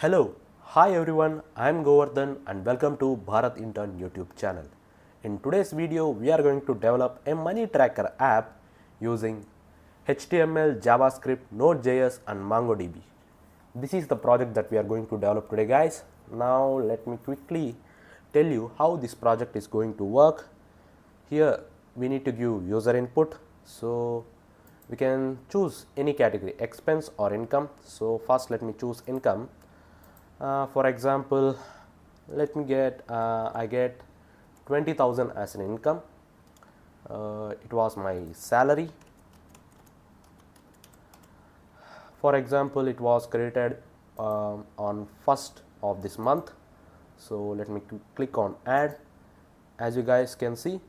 Hello, hi everyone, I am Govardhan and welcome to Bharat Intern YouTube channel. In today's video, we are going to develop a money tracker app using HTML, JavaScript, NodeJS and MongoDB. This is the project that we are going to develop today, guys. Now let me quickly tell you how this project is going to work. Here we need to give user input, so we can choose any category, expense or income. So first let me choose income. For example, let me get I get 20,000 as an income. It was my salary. For example, it was created on 1st of this month. So let me click on add. As you guys can see,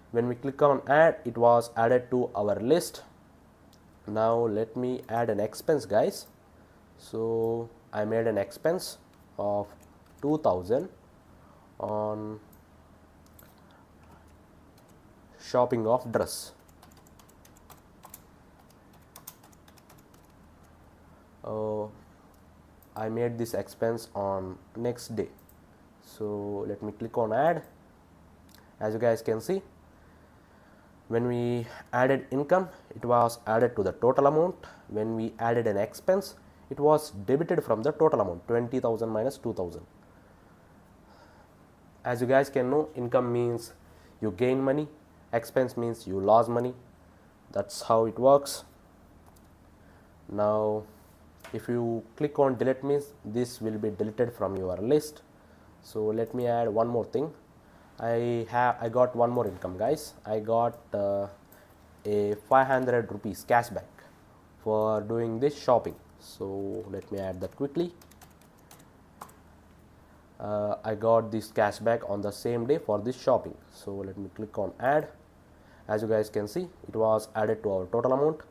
when we click on add, it was added to our list. Now let me add an expense, guys. So I made an expense of 2000 on shopping of dress. I made this expense on next day. So let me click on add. As you guys can see, when we added income, it was added to the total amount. When we added an expense, it was debited from the total amount, 20,000 minus 2,000. As you guys can know, income means you gain money, expense means you lose money. That's how it works. Now if you click on delete, means this will be deleted from your list. So let me add one more thing. I got one more income, guys. I got a 500 rupees cashback for doing this shopping. So let me add that quickly. I got this cashback on the same day for this shopping. So let me click on add. As you guys can see, it was added to our total amount.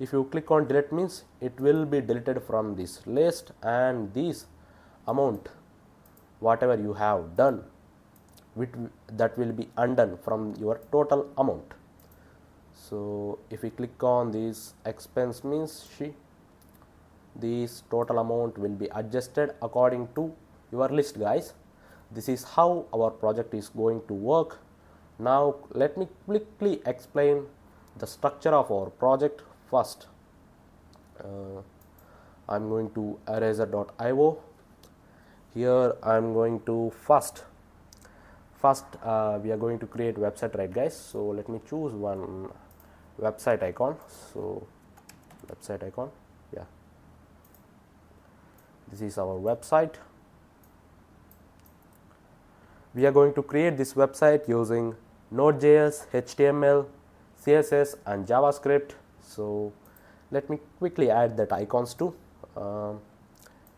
If you click on delete, means it will be deleted from this list, and this amount, whatever you have done, that will be undone from your total amount. So if we click on this expense, means this total amount will be adjusted according to your list, guys. This is how our project is going to work. Now let me quickly explain the structure of our project. First, I'm going to eraser.io. Here I'm going to first we are going to create website, right, guys? So let me choose one website icon. So website icon, yeah, this is our website. We are going to create this website using NodeJS, HTML, CSS and JavaScript. So let me quickly add that icons too.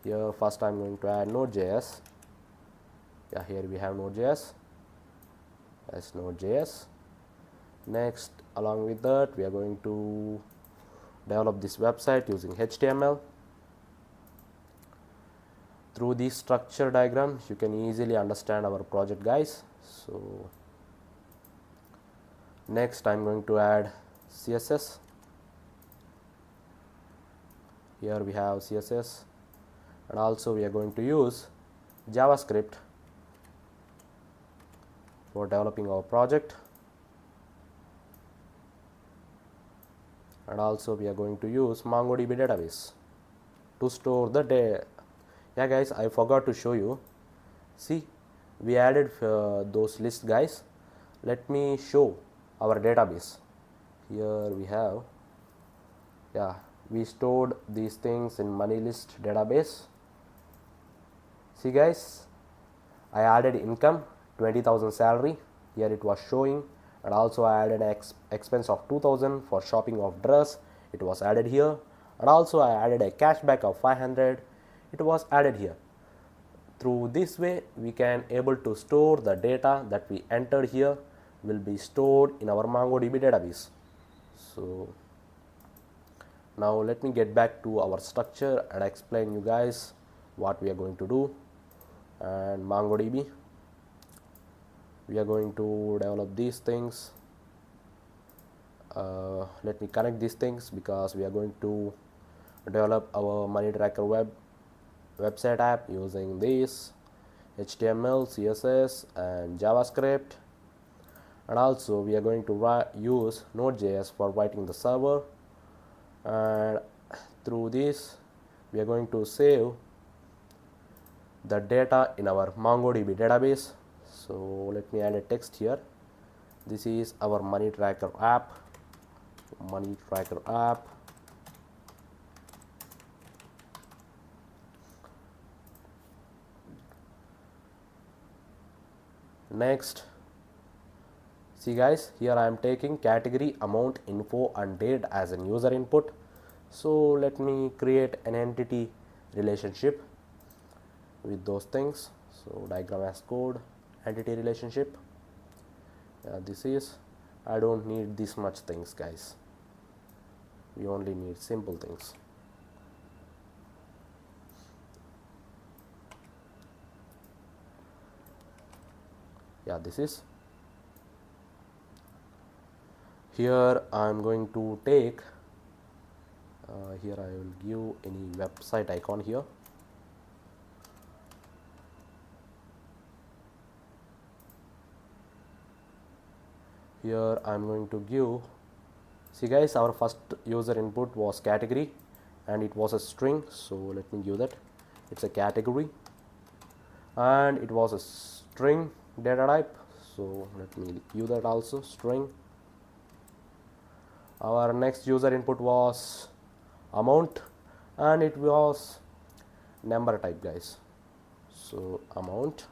Here first I'm going to add NodeJS. Yeah, here we have NodeJS. That's NodeJS. Next, along with that, we are going to develop this website using HTML. Through this structure diagram, you can easily understand our project, guys. So next I'm going to add CSS. Here we have CSS, and also we are going to use JavaScript for developing our project, and also we are going to use MongoDB database to store the data. Yeah, guys, I forgot to show you. See, we added those lists, guys. Let me show our database. Here we have, yeah, we stored these things in money list database. See, guys, I added income, 20,000 salary. Here it was showing, and also I added an expense of 2,000 for shopping of dress. It was added here, and also I added a cashback of 500. It was added here. Through this way, we can able to store the data that we entered here will be stored in our MongoDB database. So now let me get back to our structure and explain you guys what we are going to do. And MongoDB, we are going to develop these things. Let me connect these things because we are going to develop our money tracker web website app using this HTML, CSS and JavaScript, and also we are going to use NodeJS for writing the server, and through this we are going to save the data in our MongoDB database. So let me add a text here. This is our money tracker app. Next, see guys, here I am taking category, amount, info and date as an user input. So let me create an entity relationship with those things. So diagram as code, entity relationship. This is, I don't need this much things guys, we only need simple things. This is, here I am going to take here I will give any website icon here. Here I am going to give, see guys, our first user input was category and it was a string, so let me give that, it's a category, and it was a string data type, so let me give that also, string. Our next user input was amount and it was number type guys, so amount,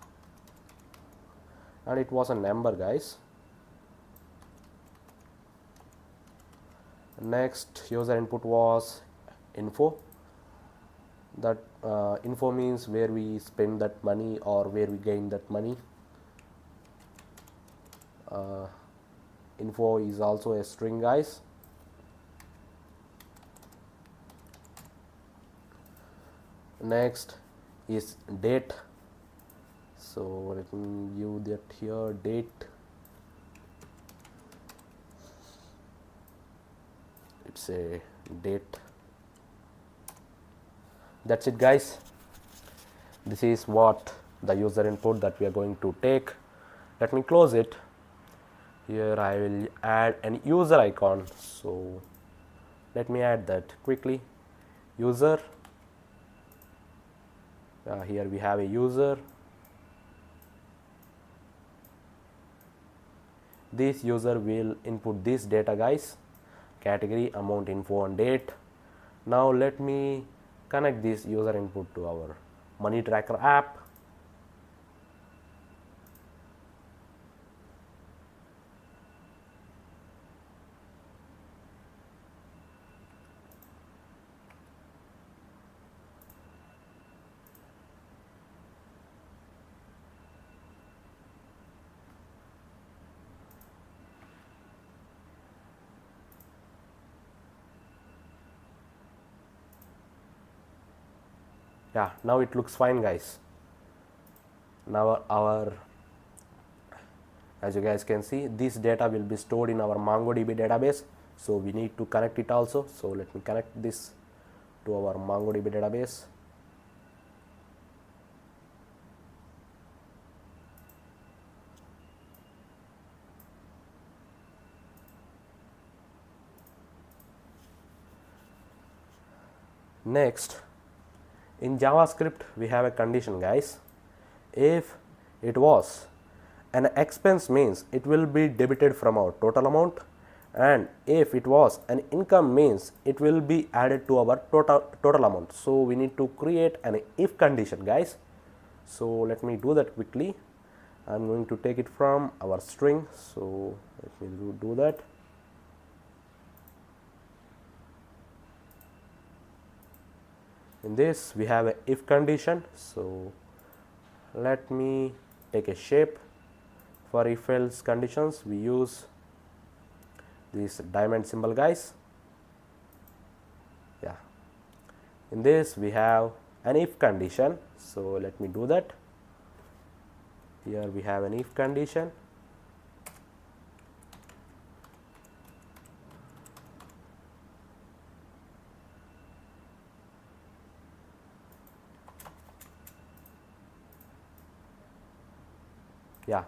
and it was a number guys. Next user input was info, that info means where we spend that money or where we gain that money. Info is also a string guys. Next is date, so let me give that here, date. It's a date. That's it guys, this is what the user input that we are going to take. Let me close it. Here I will add an user icon, so let me add that quickly. User, here we have a user. This user will input this data guys, category, amount, info and date. Now let me connect this user input to our money tracker app. Now it looks fine guys. Now as you guys can see, this data will be stored in our MongoDB database, so we need to connect it also. So let me connect this to our MongoDB database. Next, in JavaScript we have a condition guys. If it was an expense means it will be debited from our total amount, and if it was an income means it will be added to our total amount. So we need to create an if condition guys. So let me do that quickly. I'm going to take it from our string, so let me do that. In this we have a if condition, so let me take a shape. For if else conditions we use this diamond symbol guys. In this we have an if condition, so let me do that. Here we have an if condition. Yeah,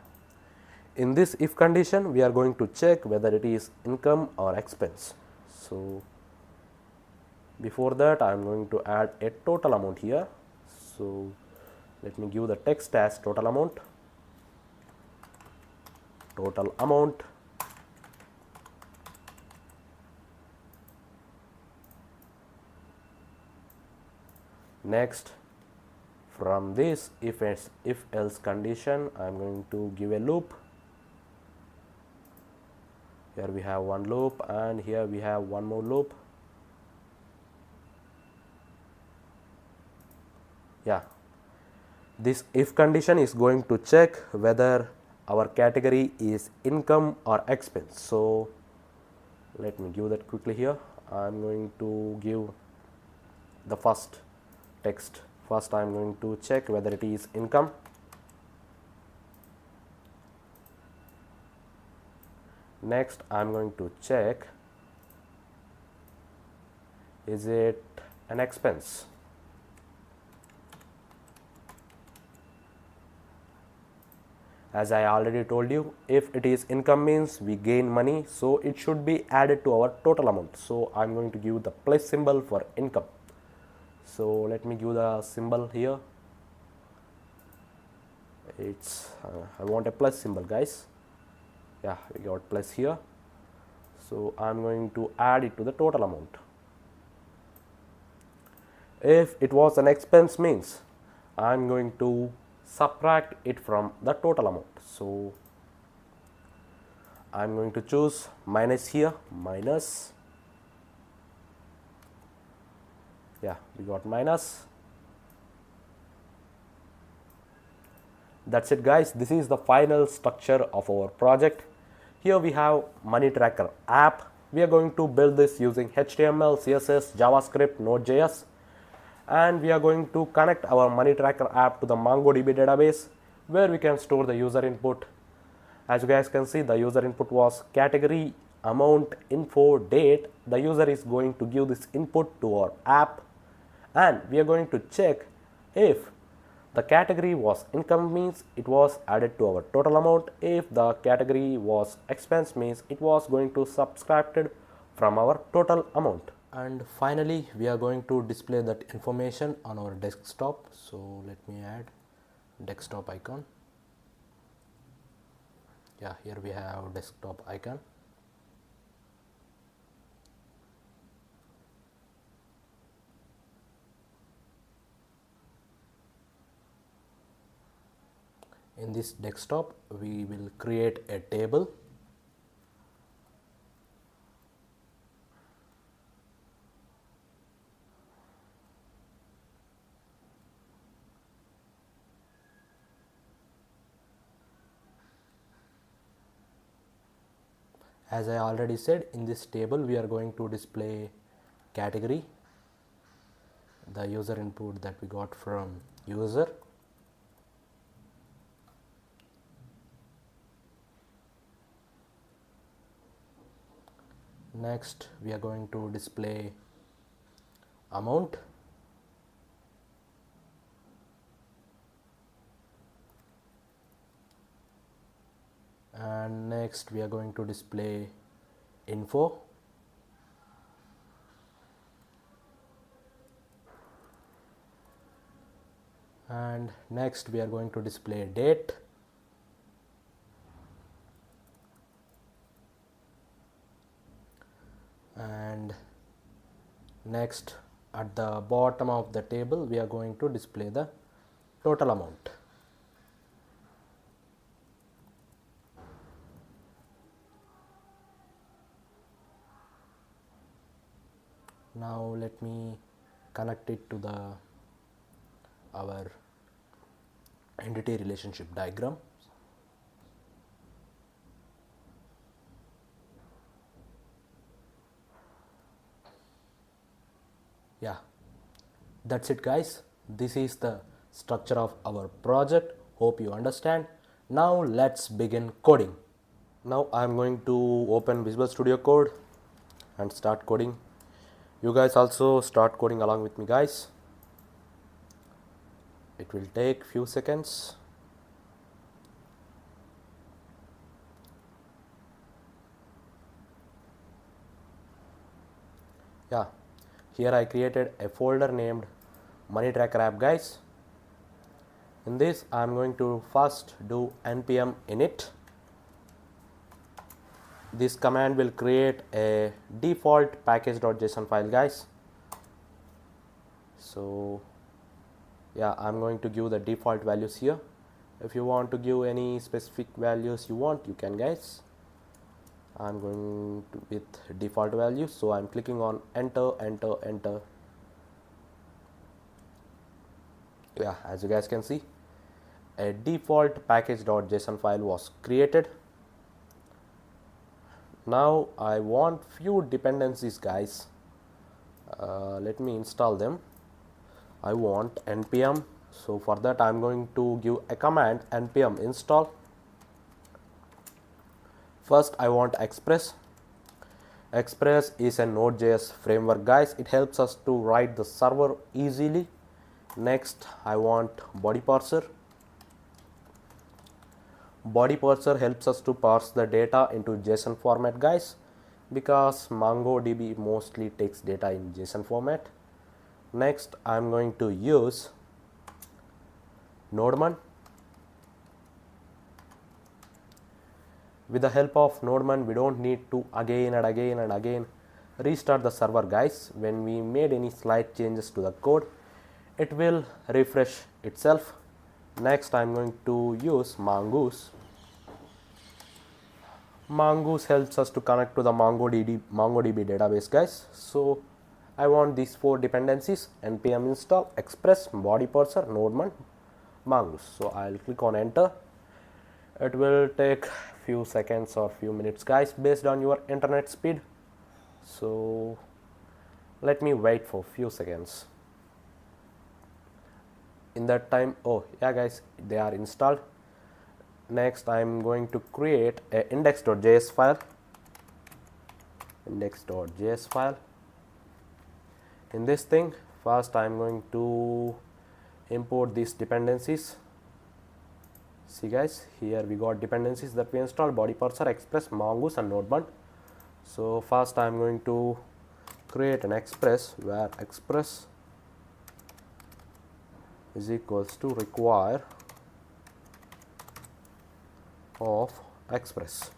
in this if condition we are going to check whether it is income or expense. So before that I am going to add a total amount here. So let me give the text as total amount. Next, from this if else condition I am going to give a loop. Here we have one loop and here we have one more loop. Yeah, this if condition is going to check whether our category is income or expense. So let me give that quickly here. I am going to give the first text. First I am going to check whether it is income. Next I am going to check is it an expense. As I already told you, if it is income means we gain money, so it should be added to our total amount. So I am going to give the plus symbol for income. So let me give the symbol here. It's I want a plus symbol, guys. Yeah, we got plus here. So I am going to add it to the total amount. If it was an expense means I am going to subtract it from the total amount. So I am going to choose minus here, minus. Yeah, we got minus. That's it, guys. This is the final structure of our project. Here we have money tracker app. We are going to build this using HTML, CSS, JavaScript, NodeJS. And we are going to connect our money tracker app to the MongoDB database where we can store the user input. As you guys can see, the user input was category, amount, info, date. The user is going to give this input to our app and we are going to check if the category was income means it was added to our total amount. If the category was expense means it was going to subtracted from our total amount. And finally we are going to display that information on our desktop. So let me add desktop icon. Yeah, here we have desktop icon. In this desktop we will create a table. As I already said, in this table we are going to display category, the user input that we got from user, next we are going to display amount, and next we are going to display info, and next we are going to display date, and next at the bottom of the table we are going to display the total amount. Now let me connect it to our entity relationship diagram. Yeah, that's it, guys. This is the structure of our project. Hope you understand. Now let's begin coding. Now I am going to open Visual Studio Code and start coding. You guys also start coding along with me, guys. It will take few seconds. Yeah, here I created a folder named money tracker app, guys. In this I am going to first do npm init. This command will create a default package.json file, guys. So yeah, I'm going to give the default values here. If you want to give any specific values you want, you can, guys. I'm going to with default values, so I'm clicking on enter. Yeah, as you guys can see, a default package.json file was created. Now I want few dependencies, guys. Let me install them. I want npm, so for that I'm going to give a command npm install. First I want Express. Express is a NodeJS framework, guys. It helps us to write the server easily. Next I want body parser. Body parser helps us to parse the data into JSON format, guys, because MongoDB mostly takes data in JSON format. Next I am going to use NodeMon. With the help of NodeMon, we don't need to again and again restart the server, guys. When we made any slight changes to the code, it will refresh itself. Next I am going to use Mongoose. Mongoose helps us to connect to the MongoDB database, guys. So I want these four dependencies: npm install, Express, body parser, NodeMon, Mongoose. So I'll click on enter. It will take few seconds or few minutes, guys, based on your internet speed. So let me wait for few seconds. In that time, oh yeah, guys, they are installed. Next I am going to create a index.js file. In this thing, first I am going to import these dependencies. See, guys, here we got dependencies that we installed: body parser, Express, Mongoose and NodeMon. So first I am going to create an Express where Express is equals to require of Express.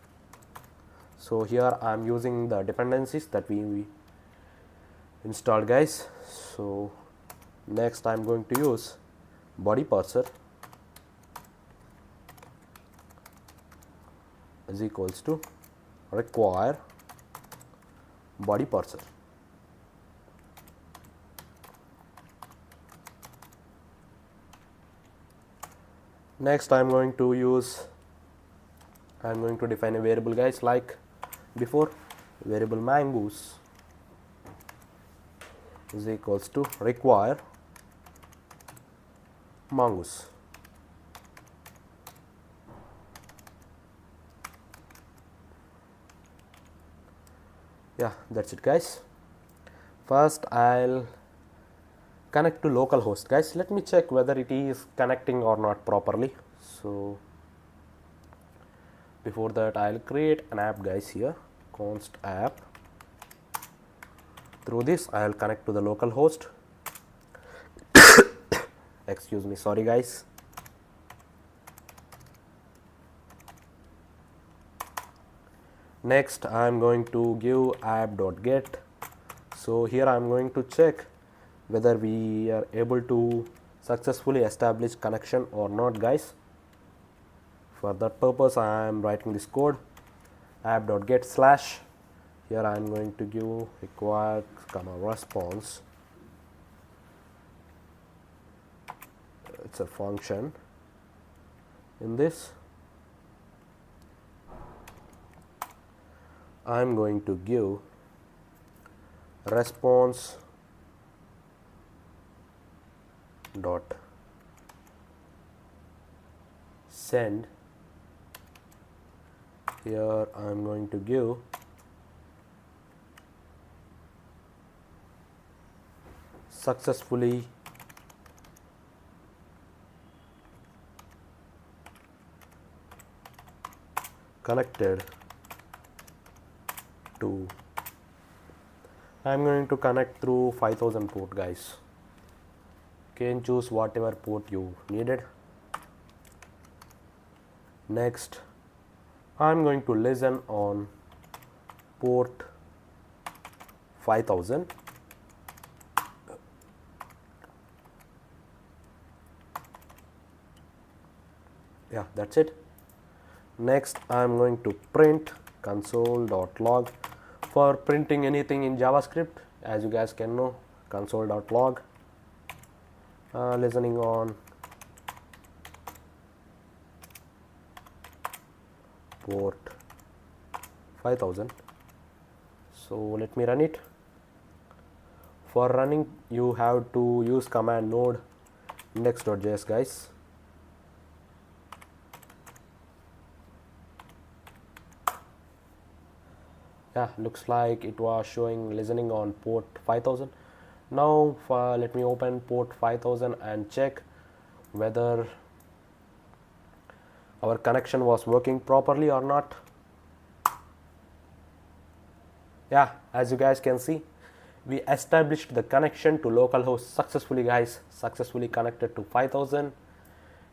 So here I am using the dependencies that we installed, guys. So next I am going to use body parser is equals to require body parser. Next I am going to define a variable, guys, like before. Variable Mongoose is equals to require Mongoose. Yeah, that's it, guys. First I'll connect to localhost, guys. Let me check whether it is connecting or not properly. So before that I'll create an app, guys. Here const app. Through this I'll connect to the localhost. Excuse me, sorry, guys. Next I am going to give app.get. So here I am going to check whether we are able to successfully establish connection or not, guys. For that purpose I am writing this code: app.get slash. Here I am going to give required response. It's a function. In this I am going to give response dot send. Here I am going to give successfully connected to, I'm going to connect through 5000 port, guys. Can choose whatever port you needed. Next, I'm going to listen on port 5000. Yeah, that's it. Next, I'm going to print console.log for printing anything in JavaScript. As you guys can know, console.log. Listening on port 5000. So let me run it. For running, you have to use command node index.js, guys. Yeah, looks like it was showing listening on port 5000. Now let me open port 5000 and check whether our connection was working properly or not. Yeah, as you guys can see, we established the connection to localhost successfully, guys. Successfully connected to 5000.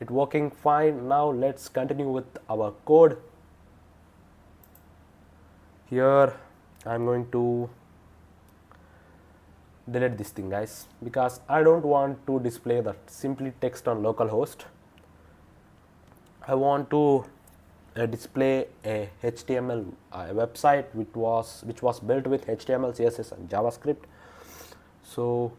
It working fine. Now let's continue with our code. Here I'm going to delete this thing, guys, because I don't want to display the simply text on localhost. I want to display a HTML website which was built with HTML, CSS and JavaScript. So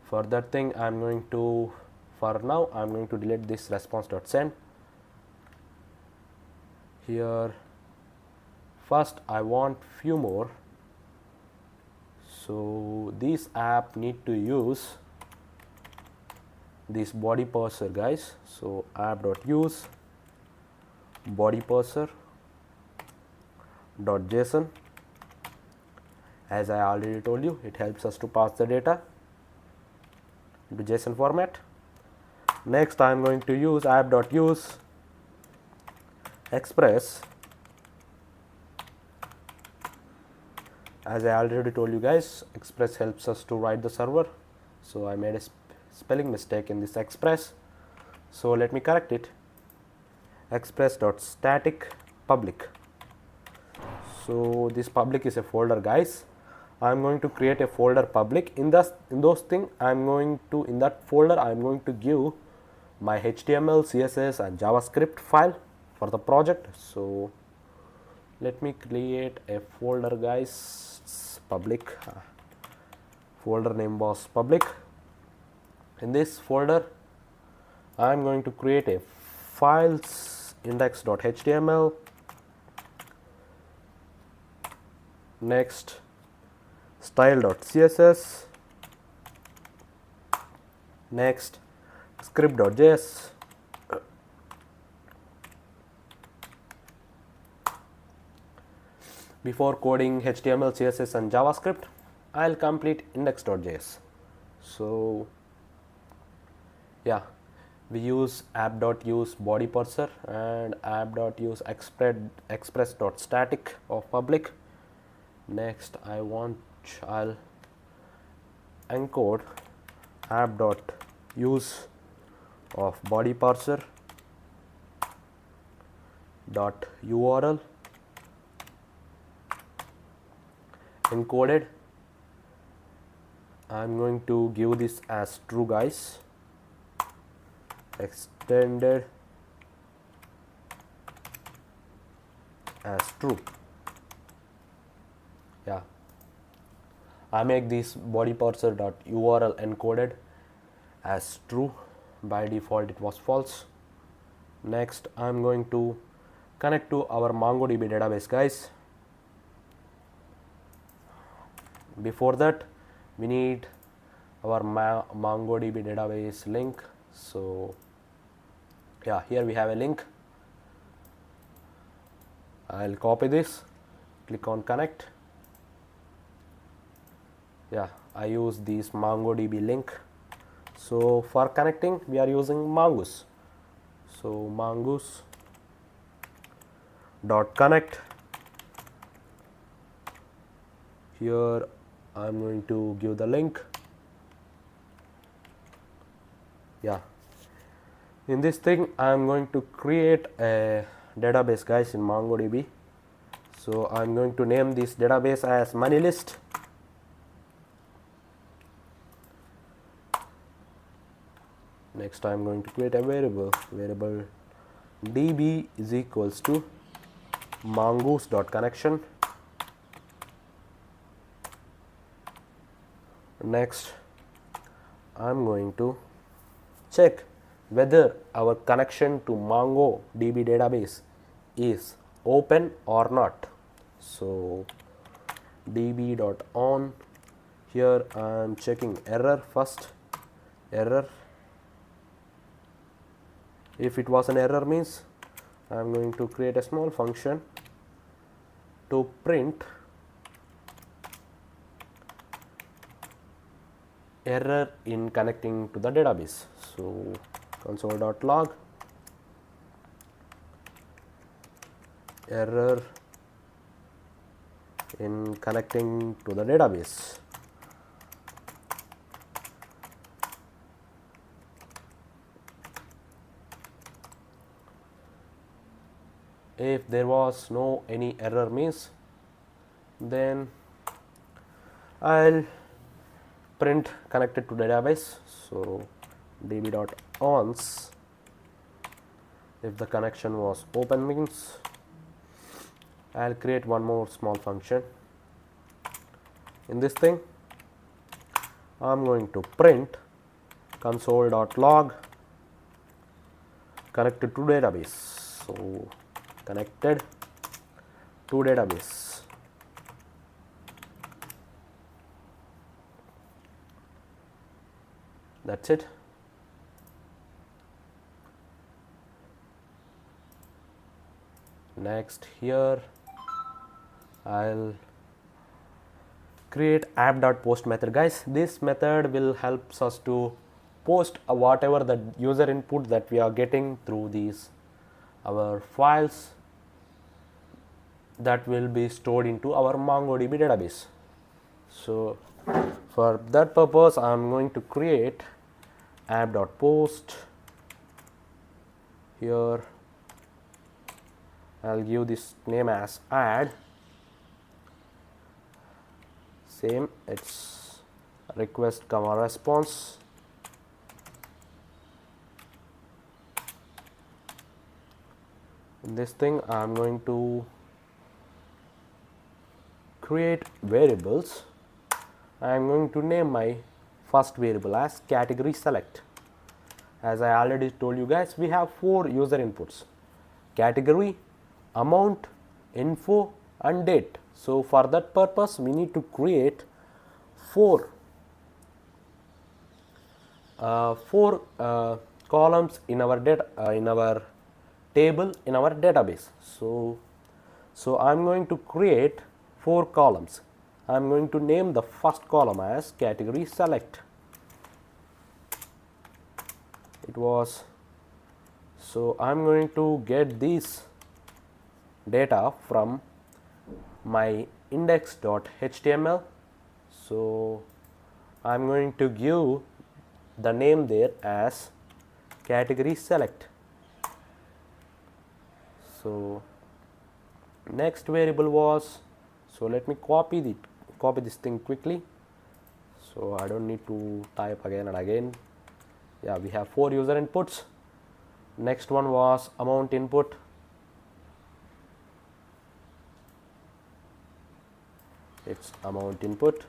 for that thing, for now I'm going to delete this response.send. Here first I want few more. So this app need to use this body parser, guys. So app.use body parser .json. As I already told you, it helps us to pass the data into JSON format. Next, I am going to use app.use express. As I already told you guys, express helps us to write the server. So I made a spelling mistake in this express. So let me correct it. Express.static public. So this public is a folder, guys. I'm going to create a folder public. In that folder I'm going to give my HTML, CSS and JavaScript file for the project. So let me create a folder, guys. It's public. Folder name was public. In this folder I'm going to create a files index.html. Next, style.css. Next, script.js. Before coding HTML, CSS and JavaScript, I'll complete index.js. So yeah, we use app.use body parser and app.use express.static of public. Next, I'll encode app.use of body parser dot URL encoded. I'm going to give this as true, guys. Extended as true. Yeah, I make this body parser.url encoded as true. By default it was false. Next, I'm going to connect to our MongoDB database, guys. Before that, we need our MongoDB database link. So yeah, here we have a link. I'll copy this, click on connect. Yeah, I use this MongoDB link. So for connecting, we are using Mongoose. So mongoose.connect. Here I'm going to give the link. Yeah, in this thing I'm going to create a database, guys, in MongoDB. So I'm going to name this database as money list. Next I'm going to create a variable db is equals to mongoose.connection. Next I'm going to check whether our connection to MongoDB database is open or not. So db.on, here I am checking error first. Error, if it was an error means I am going to create a small function to print error in connecting to the database. So console.log error in connecting to the database. If there was no any error means, then I'll print connected to database. So db.ons, if the connection was open means I'll create one more small function. In this thing I'm going to print console.log connected to database. So connected to database. That's it. Next, here I'll create app.post method, guys. This method will help us to post whatever the user input that we are getting through these our files that will be stored into our MongoDB database. So for that purpose I am going to create app.post. Here I'll give this name as add. Same, it's request response. In this thing I am going to create variables. I am going to name my first variable as category select. As I already told you guys, we have 4 user inputs: category, amount, info and date. So for that purpose we need to create 4 columns in our table in our database. So I am going to create 4 columns. I am going to name the first column as category select. So I am going to get this data from my index.html. So I am going to give the name there as category select. So next variable was, so let me copy this thing quickly, so I don't need to type again and again. Yeah, we have 4 user inputs. Next one was amount input. It's amount input.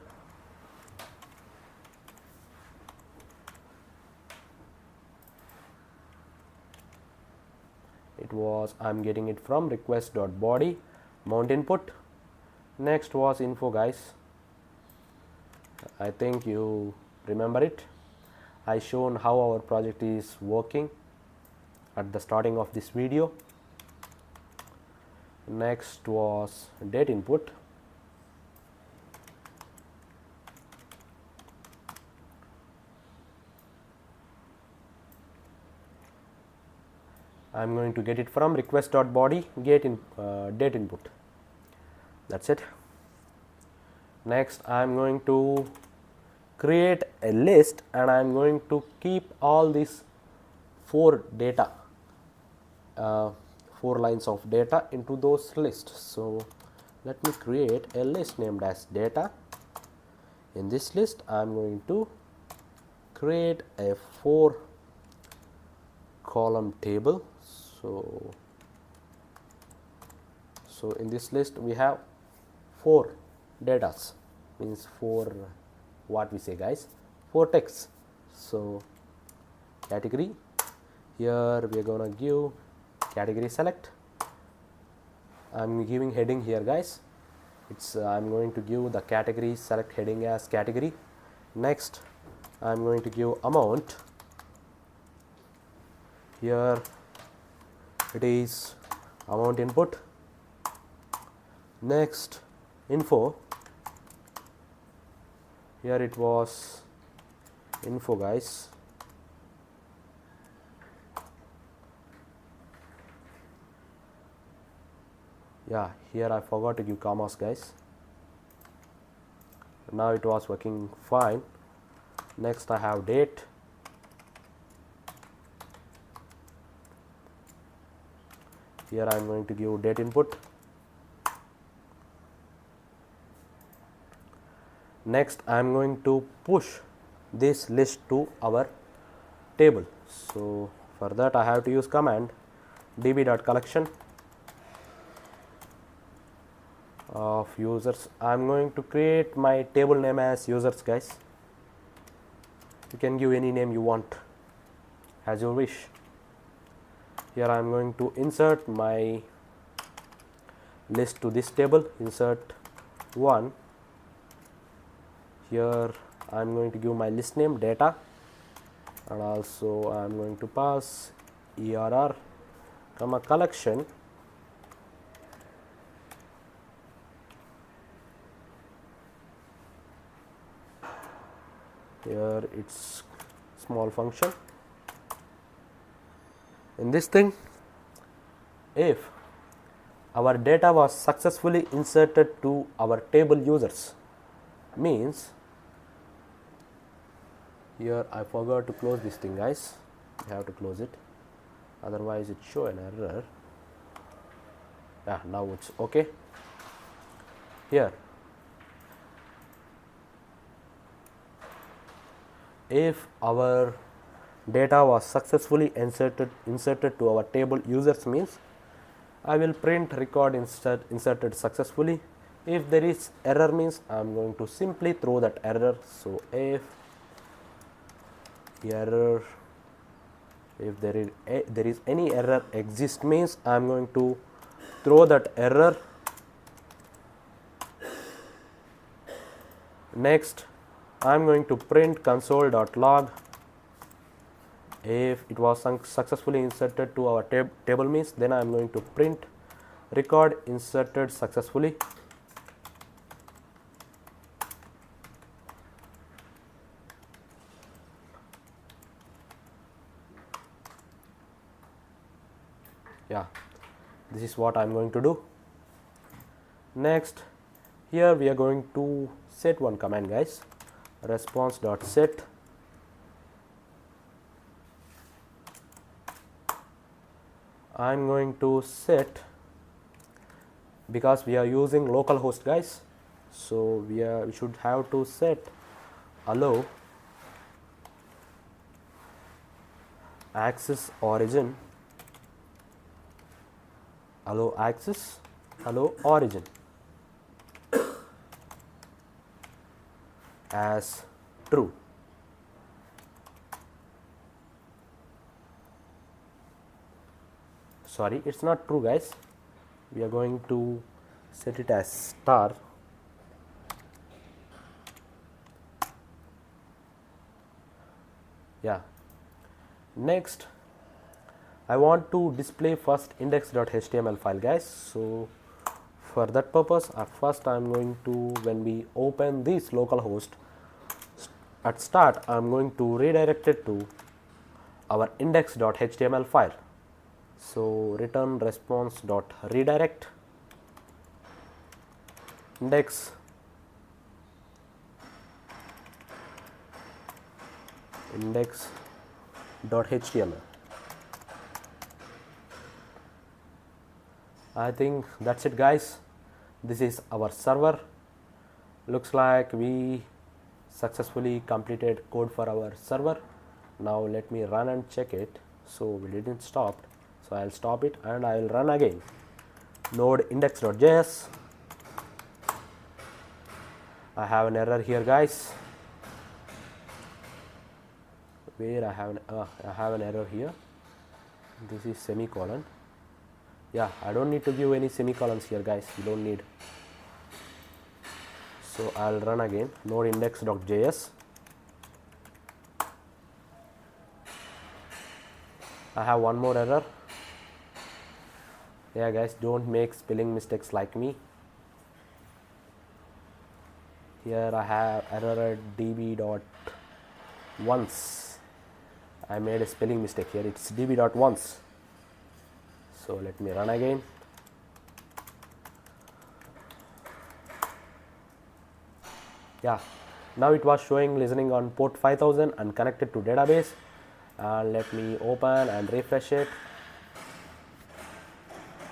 It was, I'm getting it from request.body amount input. Next was info, guys. I think you remember it. I shown how our project is working at the starting of this video. Next was date input. I am going to get it from request.body date input. That's it. Next I am going to create a list, and I am going to keep all these 4 data, 4 lines of data into those lists. So let me create a list named as data. In this list I am going to create a 4 column table. So in this list we have 4 datas, means 4, what we say guys, 4 texts. So category, here we are gonna give category select. I'm giving heading here guys. I'm going to give the category select heading as category. Next I'm going to give amount. Here it is amount input. Next info, here it was info guys. Yeah, here I forgot to give commas guys. Now it was working fine. Next I have date. Here I am going to give date input. Next I am going to push this list to our table. So for that I have to use command db.collection of users. I am going to create my table name as users guys. You can give any name you want as you wish. Here I am going to insert my list to this table, insert 1. Here I am going to give my list name data, and also I am going to pass err comma collection. Here it's small function. In this thing, if our data was successfully inserted to our table users, means, here I forgot to close this thing guys. You have to close it, otherwise it show an error. Yeah, now it's okay. Here if our data was successfully inserted to our table users, means I will print record inserted successfully. If there is error, means I am going to simply throw that error. So if error, if there is any error exist, means I am going to throw that error. Next I am going to print console.log. If it was successfully inserted to our table, means then I am going to print record inserted successfully. Yeah, this is what I am going to do. Next, here we are going to set one command guys, response.set. I am going to set, because we are using localhost guys, so we should have to set allow access origin, allow access, allow origin as true. Sorry, it's not true guys, we are going to set it as star. Yeah, next I want to display first index.html file guys. So for that purpose, first I am going to, when we open this localhost, at start I am going to redirect it to our index.html file. So return response.redirect index index.html. I think that's it, guys. This is our server. Looks like we successfully completed code for our server. Now let me run and check it. So we didn't stop, so I'll stop it and I'll run again. Node index.js. I have an error here, guys. Where I have an error here. This is semicolon. Yeah, I don't need to give any semicolons here, guys. You don't need. So I'll run again. Node index.js. I have one more error. Yeah, guys, don't make spelling mistakes like me. Here I have error at db.once. I made a spelling mistake here. It's db.once. So let me run again. Yeah, now it was showing listening on port 5000 and connected to database. Let me open and refresh it.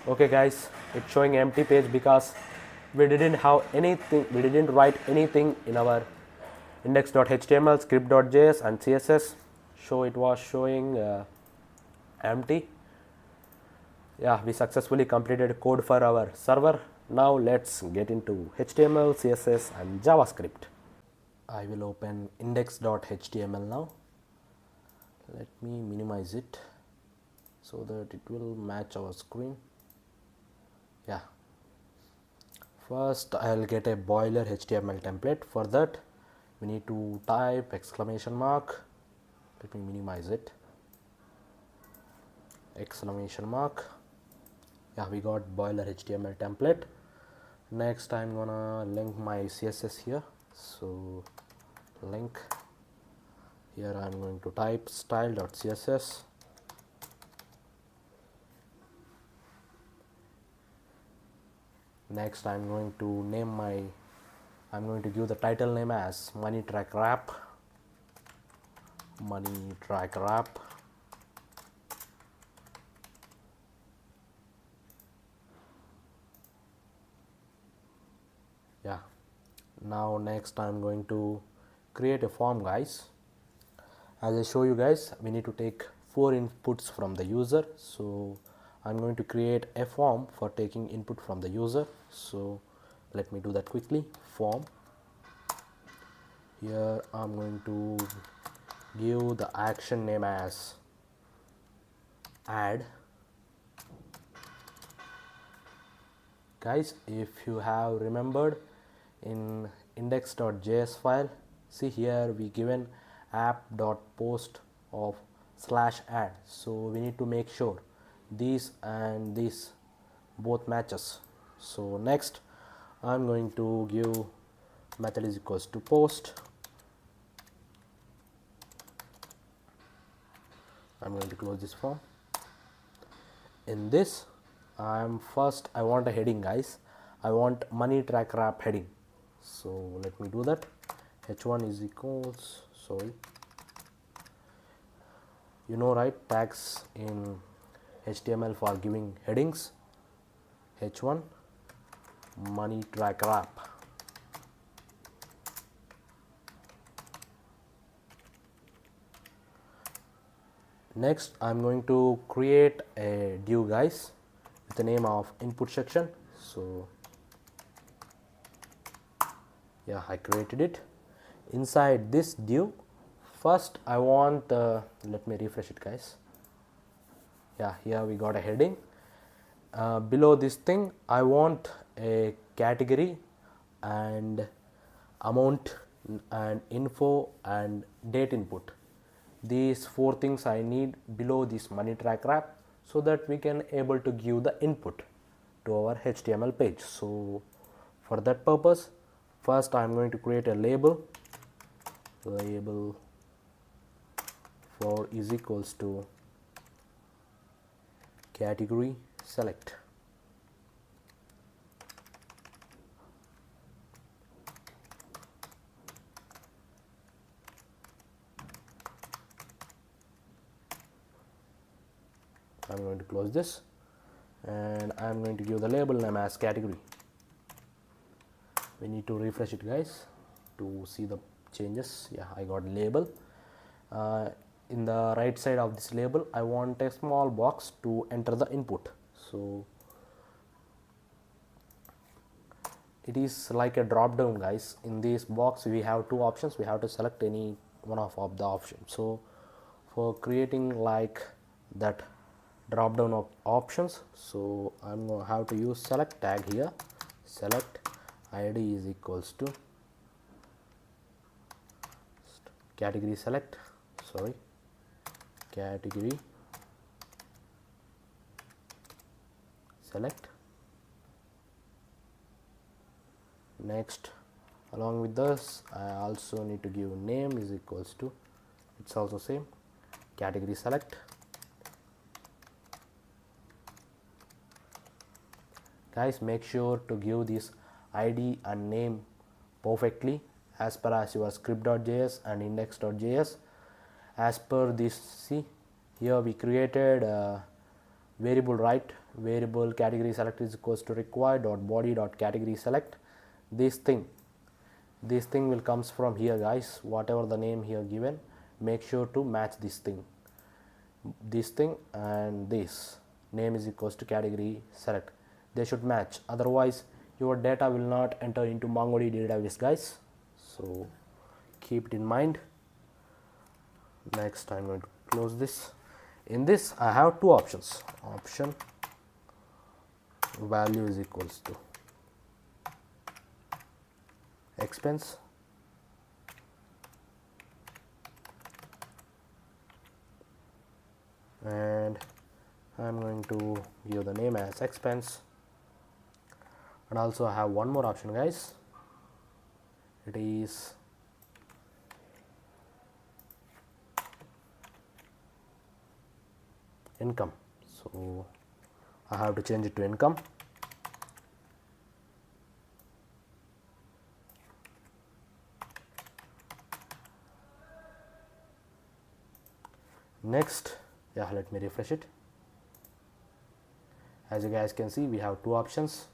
Okay, guys, it's showing empty page because we didn't have anything, we didn't write anything in our index.html, script.js and css, so it was showing empty. Yeah, we successfully completed code for our server. Now let's get into HTML, CSS and JavaScript. I will open index.html now. Let me minimize it so that it will match our screen. Yeah. First, I'll get a boiler HTML template. For that, we need to type exclamation mark. Let me minimize it. Exclamation mark. Yeah, we got boiler HTML template. Next, I'm gonna link my CSS here. So, link. Here I'm going to type style.css. Next, I'm going to give the title name as money track wrap. Money track wrap. Yeah. Now next I'm going to create a form, guys. As I show you guys, we need to take 4 inputs from the user. So I'm going to create a form for taking input from the user. So let me do that quickly. Form. Here I'm going to give the action name as add. Guys, if you have remembered in index.js file, see here we given app.post of /add. So we need to make sure these and this both matches. So next I'm going to give method is equals to post. I'm going to close this form. In this I want a heading, guys. I want money track wrap heading. So let me do that. h1 is equals, sorry, you know, right, tags in HTML for giving headings. h1 money track wrap. Next I'm going to create a div, guys, with the name of input section. So yeah, I created it. Inside this div, first I want let me refresh it, guys. Yeah, here we got a heading. Below this thing I want a category and amount and info and date input. These 4 things I need below this money track wrap, so that we can able to give the input to our HTML page. So for that purpose, first I am going to create a label for is equals to category select. I'm going to close this, and I'm going to give the label name as category. We need to refresh it, guys, to see the changes. Yeah, I got label. In the right side of this label, I want a small box to enter the input. So it is like a drop down, guys. In this box we have two options. We have to select any one of the options. So for creating like that drop down of options, so I'm going to have to use select tag here. Select id is equals to category select, sorry, category select. Next, along with this, I also need to give name is equals to, it's also same, category select. Guys, make sure to give this id and name perfectly as per as your script.js and index.js. As per this, see here we created a variable, right? Variable category select is equals to required.body.category select. This thing will comes from here, guys. Whatever the name here given, make sure to match this thing and this name is equals to category select. They should match, otherwise your data will not enter into MongoDB database, guys. So keep it in mind. Next, I'm going to close this. In this I have two options. Option value is equals to expense, and I'm going to give the name as expense. And also I have one more option, guys. It is income, so I have to change it to income. Next, yeah, let me refresh it. As you guys can see, we have two options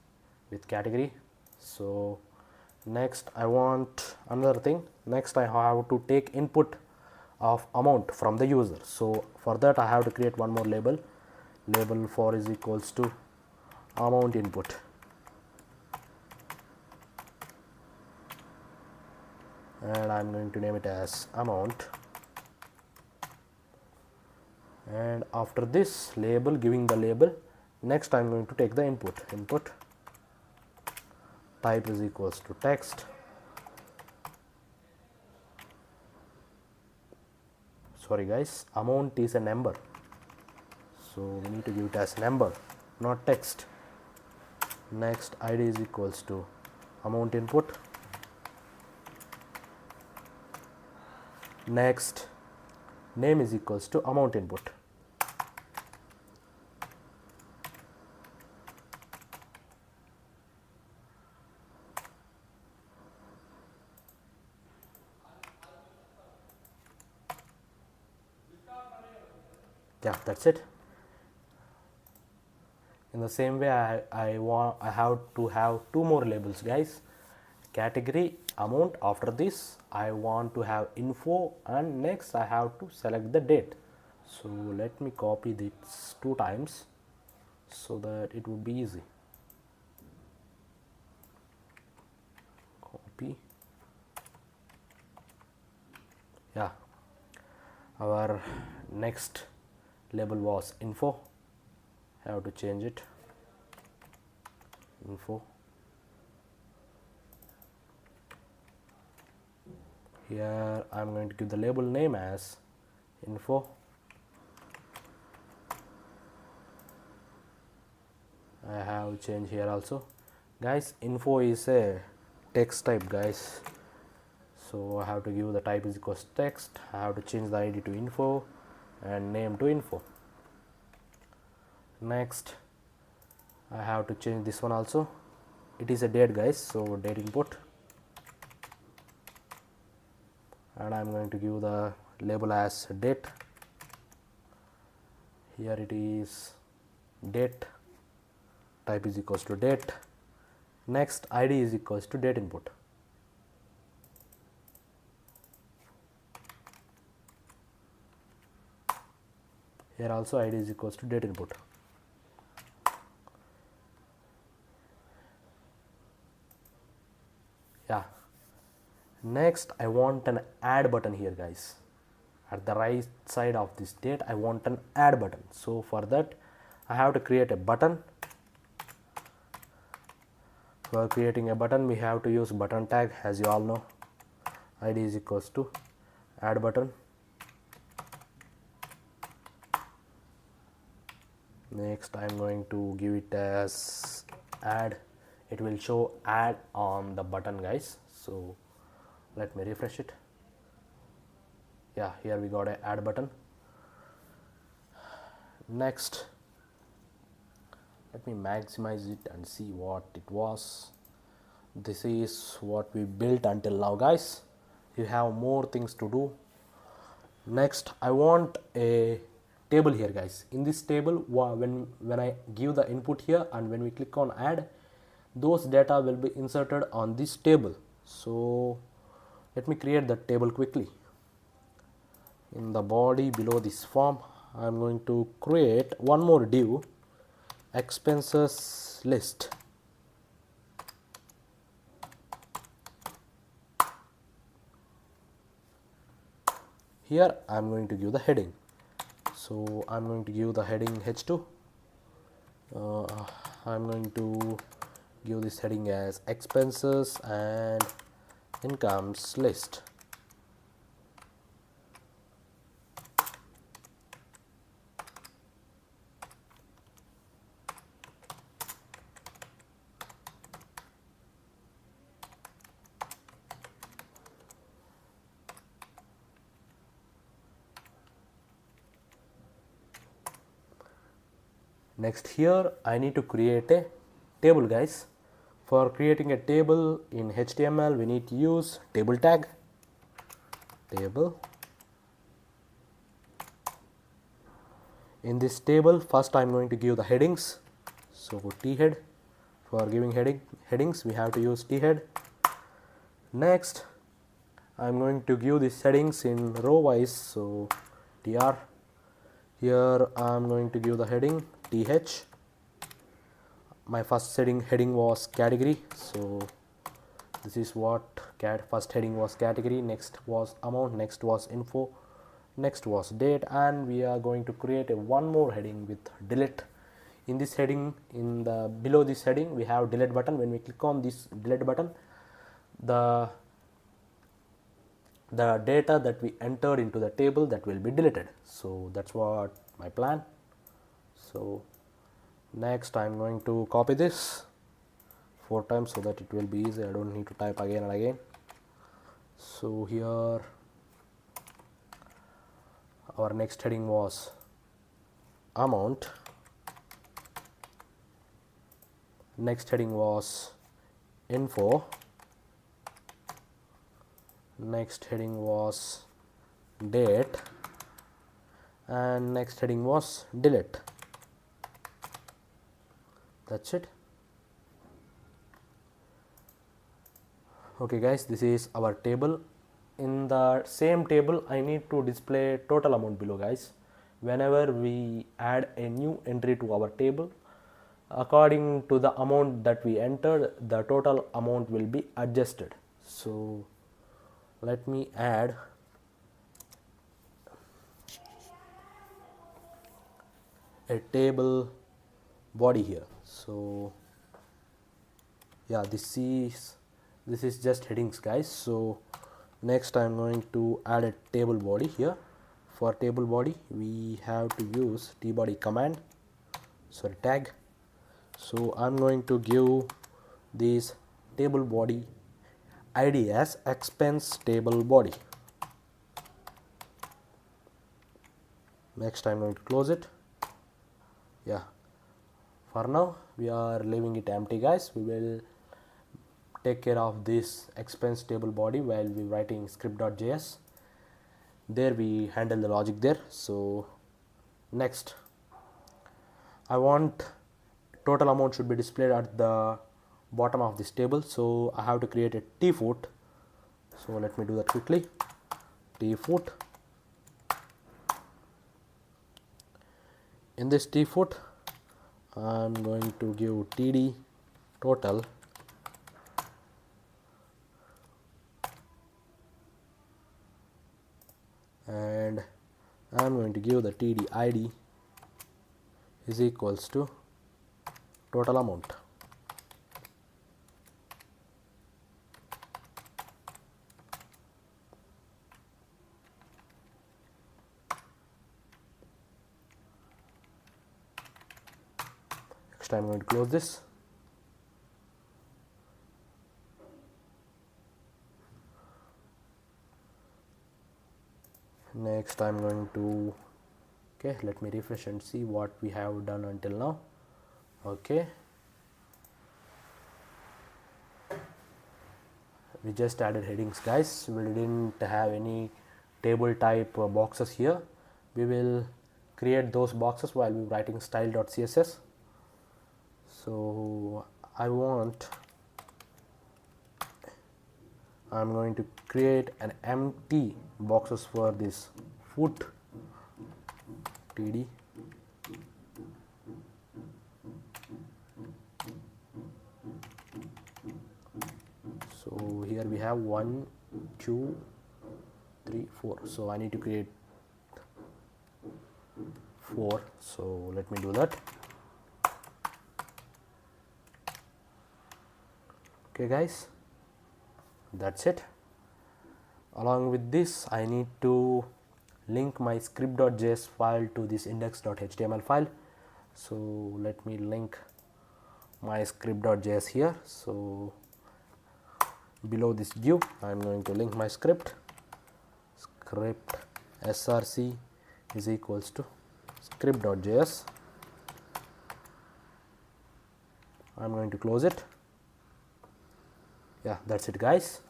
with category. So next I want another thing. Next I have to take input of amount from the user. So for that I have to create one more label. Label for is equals to amount input. And I'm going to name it as amount. And after this label, giving the label, next I'm going to take the input. Type is equals to text. Sorry guys, amount is a number, so we need to give it as number, not text. Next, id is equals to amount input. Next, name is equals to amount input. Yeah, that's it. In the same way, I have to have two more labels, guys. Category, amount. After this I want to have info, and next I have to select the date. So let me copy this 2 times so that it would be easy. Copy. Yeah, our next label was info. I have to change it, info. Here I'm going to give the label name as info. I have change here also, guys. Info is a text type, guys, so I have to give the type is equals text. I have to change the id to info and name to info. Next I have to change this one also. It is a date, guys, so date input, and I'm going to give the label as date. Here it is date, type is equals to date. Next id is equals to date input. Here also id is equals to date input. Yeah. Next I want an add button here, guys. At the right side of this date I want an add button. So for that I have to create a button. For creating a button we have to use button tag, as you all know. id is equals to add button. Next I am going to give it as add. It will show add on the button, guys. So let me refresh it. Yeah, here we got a add button. Next let me maximize it and see what it was. This is what we built until now, guys. You have more things to do. Next I want a table here, guys. In this table, when I give the input here and when we click on add, those data will be inserted on this table. So let me create that table quickly. In the body below this form I am going to create one more div, expenses list. Here I am going to give the heading. So I am going to give the heading h2. I am going to give this heading as expenses and incomes list. Next here I need to create a table, guys. For creating a table in HTML we need to use table tag. Table. In this table first I am going to give the headings. So t-head. For giving headings we have to use t-head. Next I am going to give these headings in row wise. So tr. Here I am going to give the heading th. My first heading was category, so this is what first heading was category, next was amount, next was info, next was date, and we are going to create a one more heading with delete. In this heading, below this heading we have delete button. When we click on this delete button, the data that we entered into the table, that will be deleted. So that's what my plan. So next I am going to copy this 4 times so that it will be easy. I don't need to type again and again. So here our next heading was amount, next heading was info, next heading was date, and next heading was delete. That's it. Okay guys, this is our table. In the same table I need to display total amount below, guys. Whenever we add a new entry to our table, according to the amount that we entered, the total amount will be adjusted. So let me add a table body here. So yeah, this is just headings, guys. So next I am going to add a table body here. For table body we have to use tbody command, tag. So I am going to give this table body id as expense table body. Next I am going to close it. Yeah, for now we are leaving it empty, guys. We will take care of this expense table body while we writing script.js. There we handle the logic there. So next I want total amount should be displayed at the bottom of this table, so I have to create a tfoot. So let me do that quickly. Tfoot. In this tfoot, I'm going to give td total and I'm going to give the td id is equals to total amount. Next I'm going to close this. Next I'm going to, okay, let me refresh and see what we have done until now. Okay, we just added headings, guys. We didn't have any table type boxes here. We will create those boxes while we writing style.css. So I'm going to create an empty boxes for this foot td. So here we have 1 2 3 4, so I need to create 4, so let me do that. Okay guys, that's it. Along with this, I need to link my script.js file to this index.html file. So let me link my script.js here. So below this div, I'm going to link my script src is equals to script.js. I'm going to close it. Yeah, that's it guys.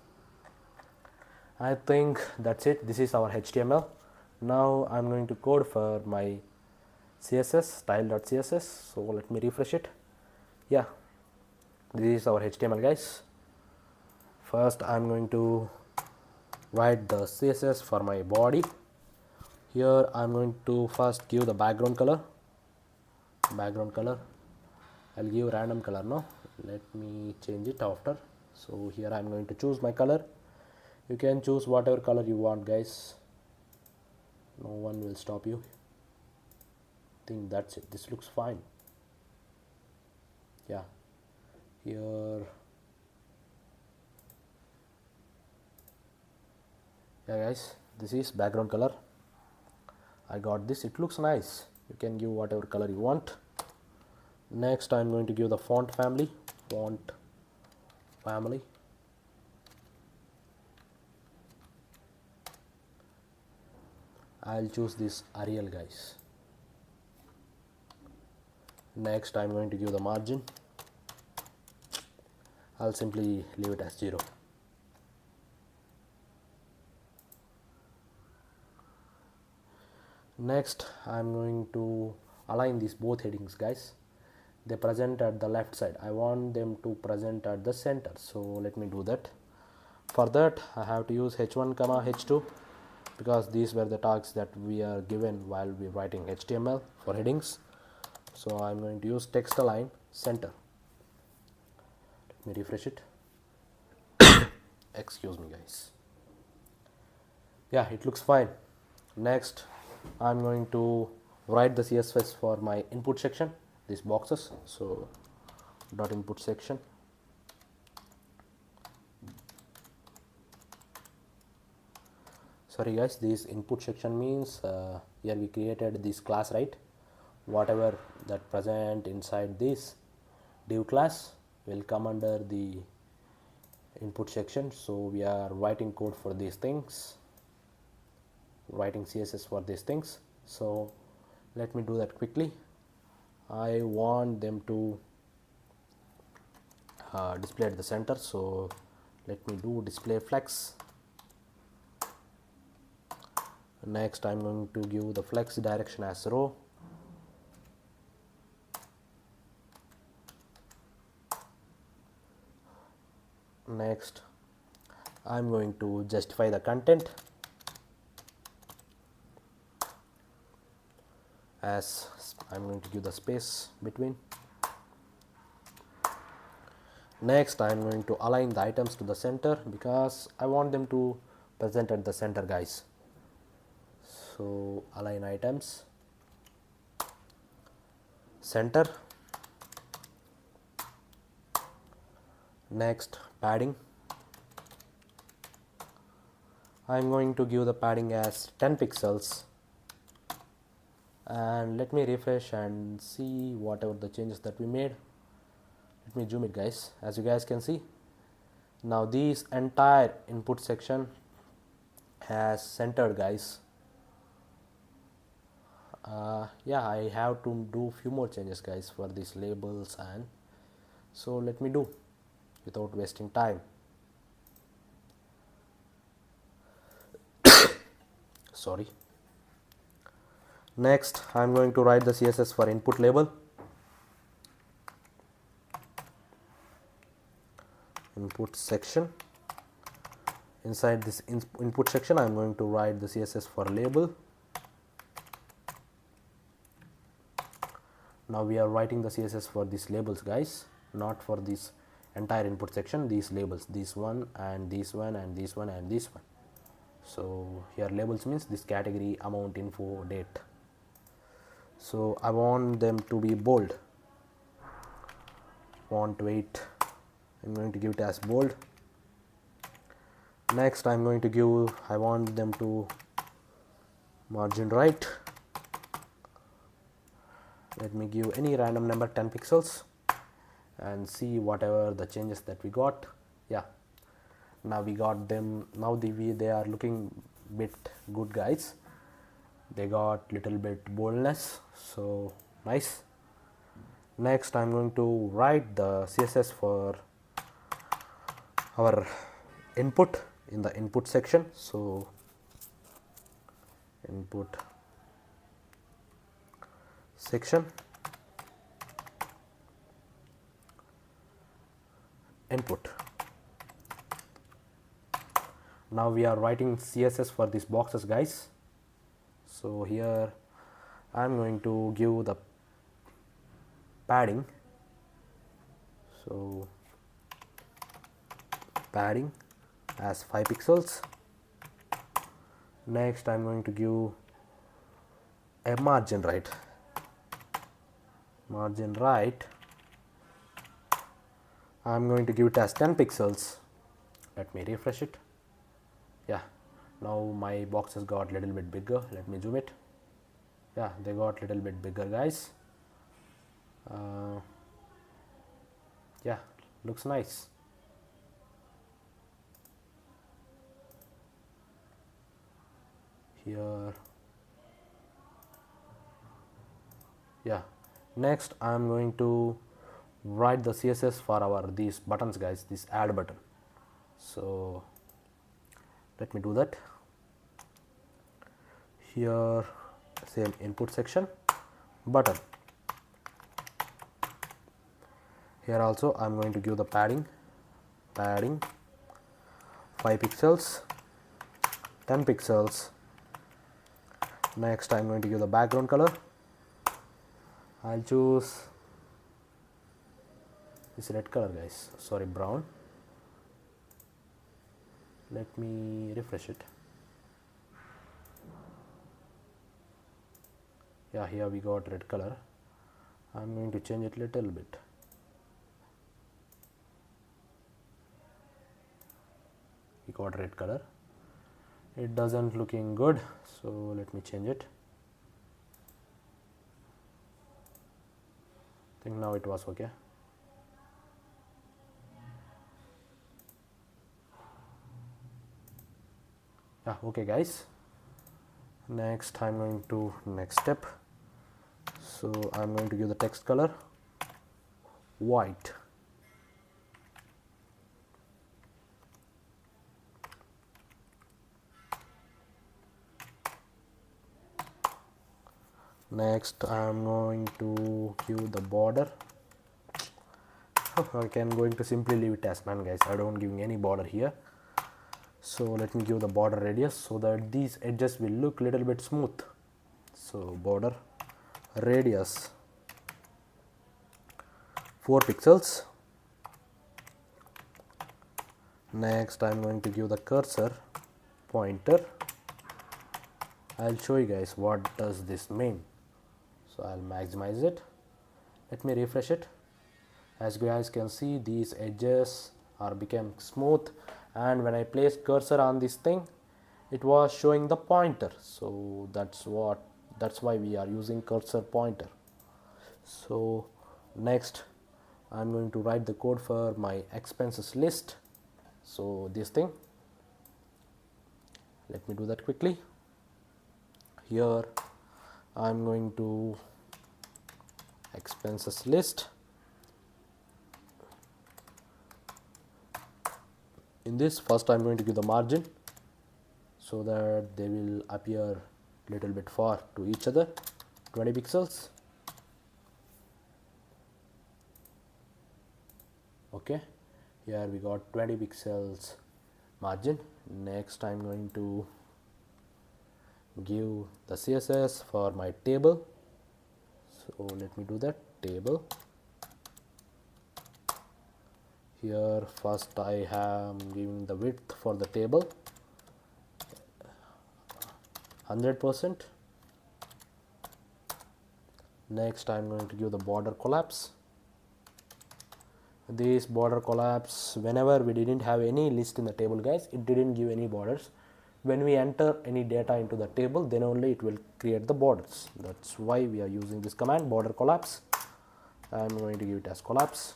I think that's it. This is our HTML. Now I'm going to code for my CSS, style.css. So let me refresh it. Yeah, this is our HTML guys. First I'm going to write the CSS for my body. Here I'm going to first give the background color. I'll give random color now. Let me change it after. So here I'm going to choose my color. You can choose whatever color you want guys, no one will stop you. I think that's it. This looks fine. Yeah, here, yeah guys, this is background color. I got this. It looks nice. You can give whatever color you want. Next I'm going to give the font family. I'll choose this Arial guys. Next I'm going to give the margin. I'll simply leave it as 0. Next I'm going to align these both headings guys. They present at the left side. I want them to present at the center, so let me do that. For that I have to use h1 comma h2 because these were the tags that we are given while we writing HTML for headings. So I'm going to use text align center. Let me refresh it. Excuse me guys. Yeah, it looks fine. Next I'm going to write the CSS for my input section, these boxes. So dot input section. Sorry guys, this input section means here we created this class, right? Whatever that present inside this div class will come under the input section. So we are writing code for these things, writing CSS for these things. So let me do that quickly. I want them to display at the center, so let me do display flex. Next I'm going to give the flex direction as row. Next I'm going to justify the content as I'm going to give the space between. Next I'm going to align the items to the center because I want them to present at the center, guys. So align items, center. Next padding, I'm going to give the padding as 10 pixels, and let me refresh and see whatever the changes that we made. Let me zoom it, guys. As you guys can see, now this entire input section has centered, guys. Yeah, I have to do few more changes, guys, for these labels, and so let me do without wasting time. Sorry. Next I'm going to write the CSS for input label. Input section. Inside this input section I'm going to write the CSS for label. Now we are writing the CSS for these labels, guys, not for this entire input section. These labels, this one and this one and this one and this one. So here labels means this category, amount, info, date. So I want them to be bold. Font weight, I'm going to give it as bold. Next I'm going to give, I want them to margin right. Let me give any random number 10 pixels and see whatever the changes that we got. Yeah, now we got them. Now they are looking bit good, guys. They got little bit boldness, so nice. Next I'm going to write the CSS for our input in the input section. So input section, input. Now we are writing CSS for these boxes, guys. So here I'm going to give the padding. So padding as 5 pixels. Next I'm going to give a margin right. Margin right, I'm going to give it as 10 pixels. Let me refresh it. Yeah, now my boxes got little bit bigger. Let me zoom it. Yeah, they got little bit bigger, guys. Yeah, looks nice. Here, yeah. Next I'm going to write the CSS for our these buttons, guys, this add button. So let me do that. Here same input section, button. Here also I'm going to give the padding 5 pixels, 10 pixels. Next I'm going to give the background color. I'll choose this red color, guys, sorry, brown. Let me refresh it. Yeah, here we got red color. I'm going to change it little bit. We got red color. It doesn't looking good, so let me change it. I think now it was okay. Yeah, okay, guys. Next I'm going to next step. So I'm going to give the text color white. Next I'm going to give the border I can going to simply leave it as none, guys. I don't giving any border here. So let me give the border radius so that these edges will look little bit smooth. So border radius 4 pixels. Next I'm going to give the cursor pointer. I'll show you guys what does this mean. So I'll maximize it. Let me refresh it. As you guys can see, these edges are become smooth, and when I placed cursor on this thing, it was showing the pointer. So that's why we are using cursor pointer. So next I'm going to write the code for my expenses list. So this thing, let me do that quickly. Here I'm going to expenses list. In this, first I'm going to give the margin so that they will appear little bit far to each other, 20 pixels. Okay, here we got 20 pixels margin. Next I'm going to give the CSS for my table. So let me do that, table. Here first I am giving the width for the table 100%. Next I'm going to give the border collapse. This border collapse, whenever we didn't have any list in the table, guys, it didn't give any borders. When we enter any data into the table, then only it will create the borders. That's why we are using this command, border collapse. I'm going to give it as collapse.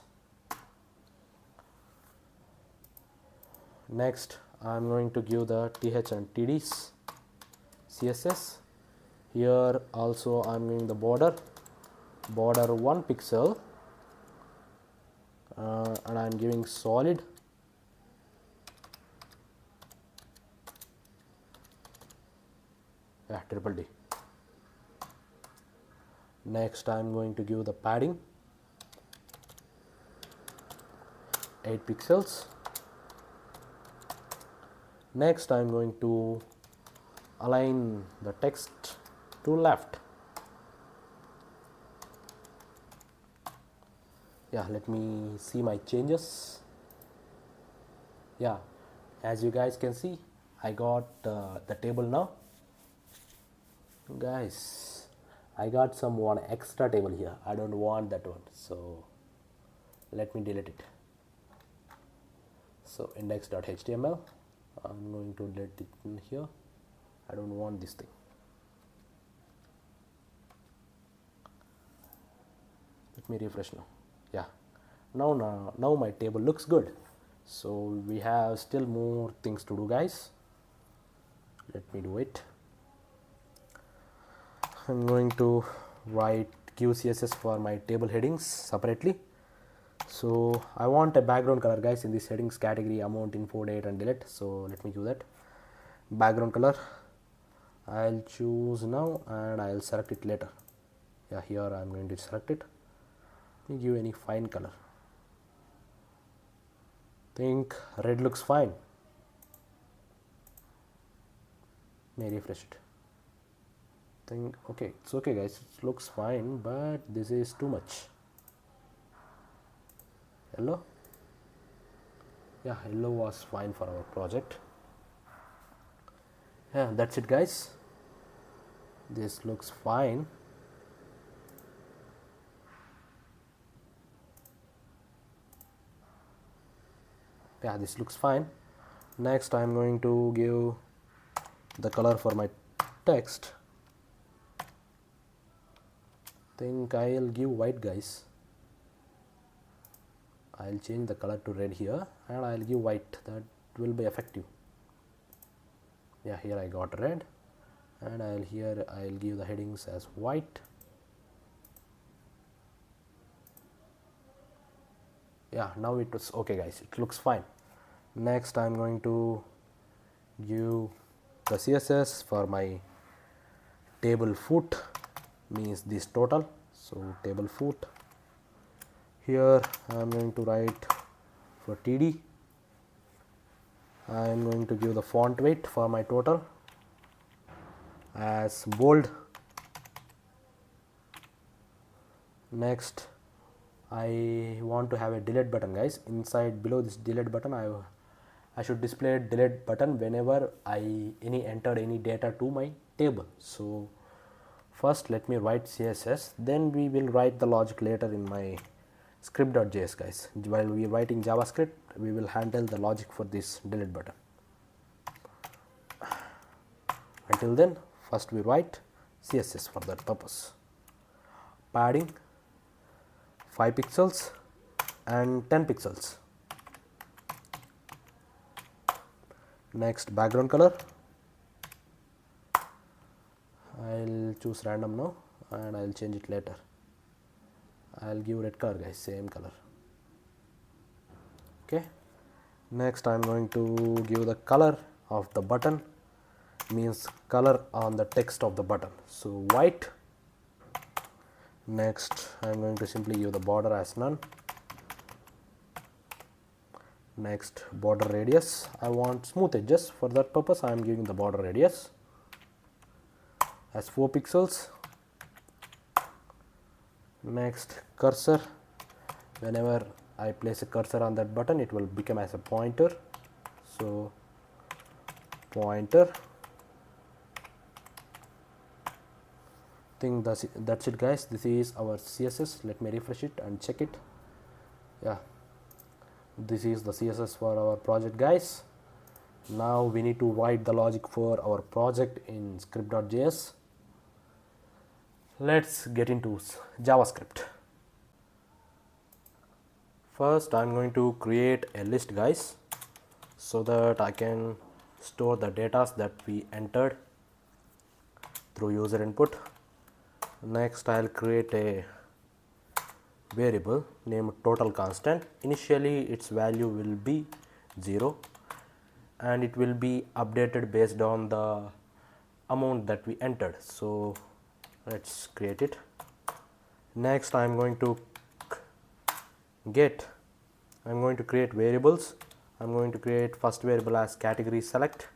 Next I'm going to give the th and td's CSS. Here also I'm giving the border 1 pixel, and I'm giving solid. Yeah, triple D. Next I'm going to give the padding 8 pixels. Next I'm going to align the text to left. Yeah, let me see my changes. Yeah, as you guys can see, I got the table now. Guys, I got one extra table here. I don't want that one, so let me delete it. So index.html, I'm going to delete it in here. I don't want this thing. Let me refresh now. Yeah, now my table looks good. So we have still more things to do, guys. Let me do it. I'm going to give CSS for my table headings separately. So I want a background color, guys, in this headings category, amount, info, date and delete. So let me give that background color. I'll choose now and I'll select it later. Yeah, here I'm going to select it. Let me give any fine color. Think red looks fine. May refresh it. Think okay, it's okay, guys, it looks fine, but this is too much. Yellow. Yeah, yellow was fine for our project. Yeah, that's it, guys. This looks fine. Yeah, this looks fine. Next I'm going to give the color for my text. Think I'll give white, guys. I'll change the color to red here and I'll give white. That will be effective. Yeah, here I got red, and I'll give the headings as white. Yeah, now it was okay, guys, it looks fine. Next I'm going to give the CSS for my table foot, means this total. So table foot, Here I am going to write for TD. I am going to give the font weight for my total as bold. Next, I want to have a delete button, guys. Inside below this delete button, I should display delete button whenever I entered any data to my table. So first let me write CSS, then we will write the logic later in my script.js, guys. While we are writing JavaScript, we will handle the logic for this delete button. Until then, first we write CSS for that purpose. Padding 5 pixels and 10 pixels. Next, background color. I'll choose random now and I'll change it later. I'll give red color, guys, same color. Okay. Next, I'm going to give the color of the button, means color on the text of the button. So white. Next, I'm going to simply give the border as none. Next, border radius. I want smooth edges. For that purpose, I am giving the border radius as 4 pixels. Next, cursor. Whenever I place a cursor on that button, it will become as a pointer. So pointer. Think that's it, guys. This is our CSS. Let me refresh it and check it. Yeah, this is the CSS for our project, guys. Now we need to write the logic for our project in script.js. Let's get into JavaScript. First, I'm going to create a list, guys, so that I can store the data that we entered through user input. Next, I'll create a variable named total constant. Initially, its value will be 0 and it will be updated based on the amount that we entered. So let's create it. Next, I'm going to create variables. I'm going to create first variable as category select.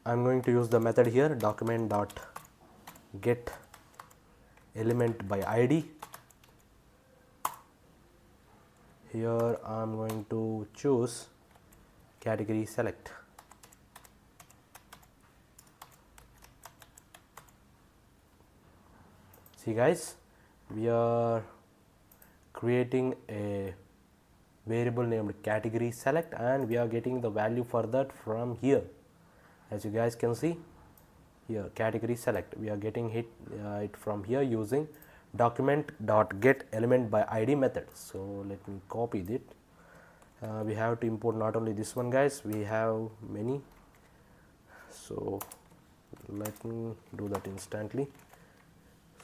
I'm going to use the method here, document.get element by id. Here I'm going to choose category select. See, guys, we are creating a variable named category select and we are getting the value for that from here. As you guys can see here, category select, we are getting it from here using document.get element by id method. So let me copy it. We have to import not only this one, guys, we have many. So let me do that instantly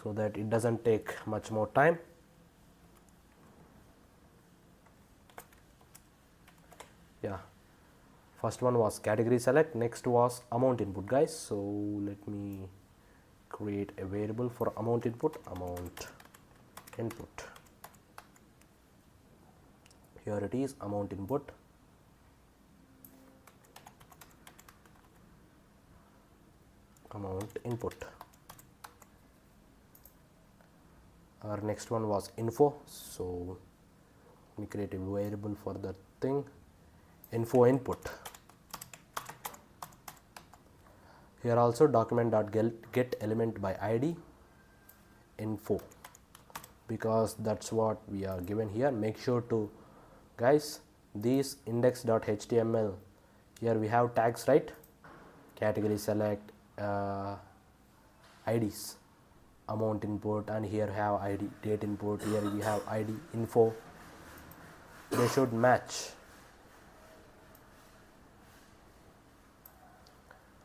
so that it doesn't take much more time. Yeah, first one was category select, next was amount input, guys. So let me create a variable for amount input, here it is, amount input. Our next one was info, so we create a variable for that thing, info input. Here also document.get element by id info, because that's what we are given here. Make sure to, guys, these index.html, here we have tags, right? Category select, IDs, amount input, and here have ID date input, here we have ID info. They should match.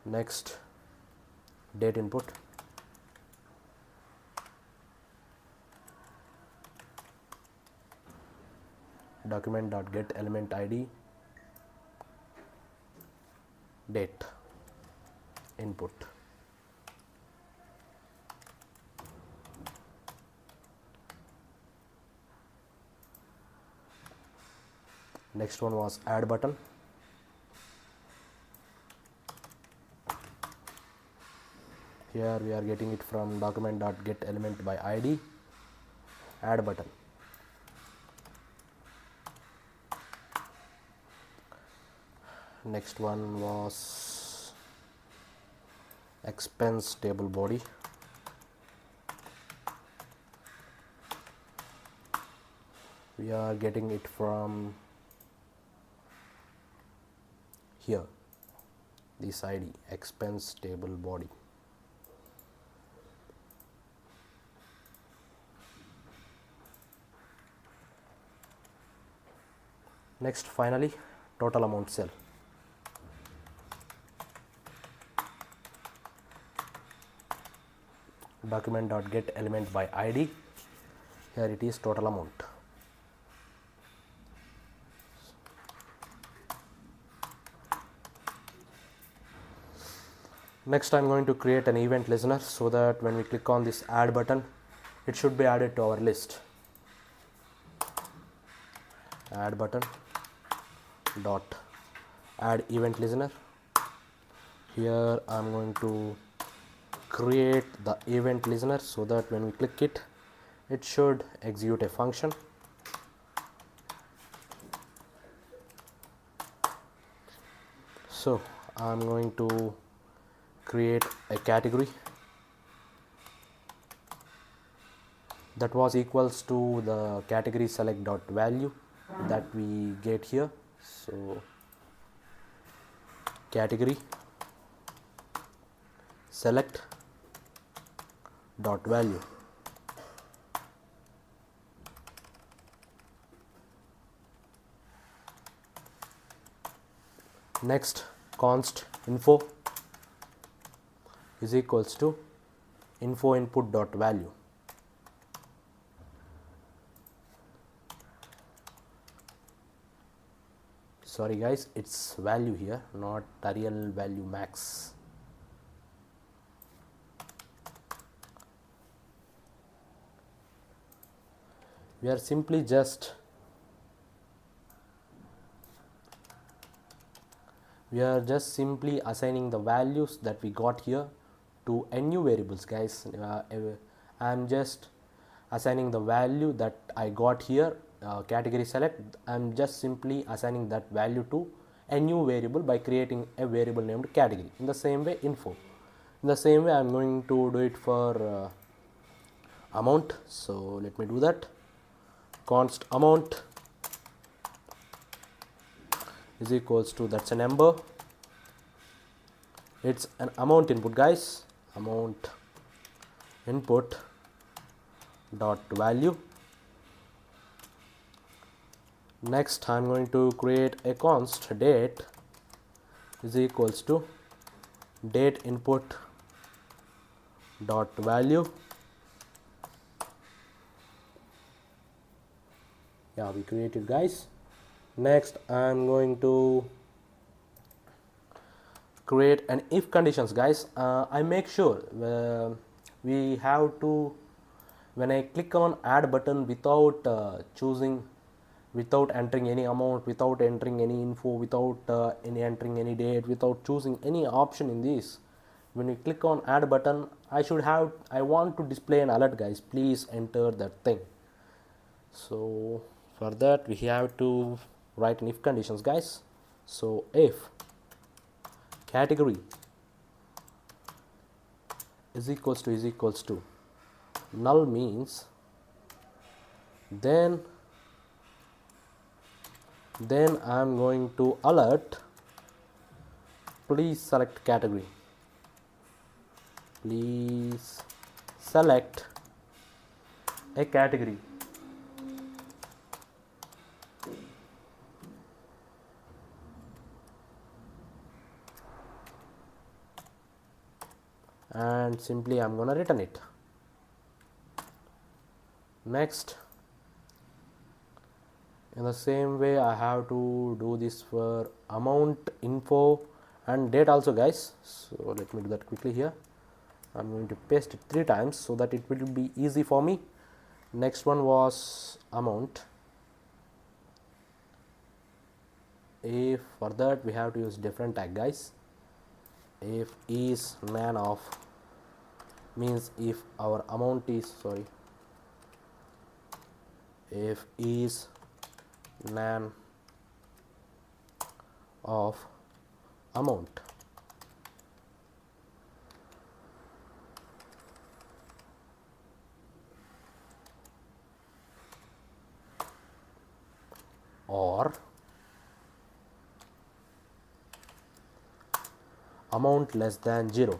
Next, date input. Document.get element ID date input. Next one was add button. Here we are getting it from document.getElementById, add button. Next one was expense table body. We are getting it from here, this ID, expense table body. Next, finally, total amount cell. Document.getElementById. Here it is, total amount. Next, I am going to create an event listener so that when we click on this add button, it should be added to our list. Add button dot add event listener. Here I am going to create the event listener so that when we click it, it should execute a function. So I am going to create a category that was equals to the category select dot value that we get here. So category select dot value. Next, const info is equals to info input dot value. Sorry guys, it's value here, not the real value max. We are simply just simply assigning the values that we got here to new variables, guys. I am just assigning the value that I got here, category select. I am just simply assigning that value to a new variable by creating a variable named category. In the same way, info. In the same way, I am going to do it for amount. So let me do that. Const amount is equals to, that's a number, it's an amount input, guys. Amount input dot value. Next, I am going to create a const date is equals to date input dot value. Yeah, we created, guys. Next, I am going to create an if conditions, guys. I make sure we have to, when I click on add button without without entering any amount, without entering any info, without entering any date, without choosing any option in this, when you click on add button, I want to display an alert, guys. Please enter that thing. So for that, we have to write an if conditions, guys. So if category is equals to null means, then I am going to alert, please select category, please select a category. And simply I'm gonna return it. Next, in the same way, I have to do this for amount, info and date also, guys. So let me do that quickly here. I'm going to paste it 3 times so that it will be easy for me. Next one was amount. if for that we have to use different tag, guys. If is nan of means if our amount is if is nan of amount, or amount less than 0.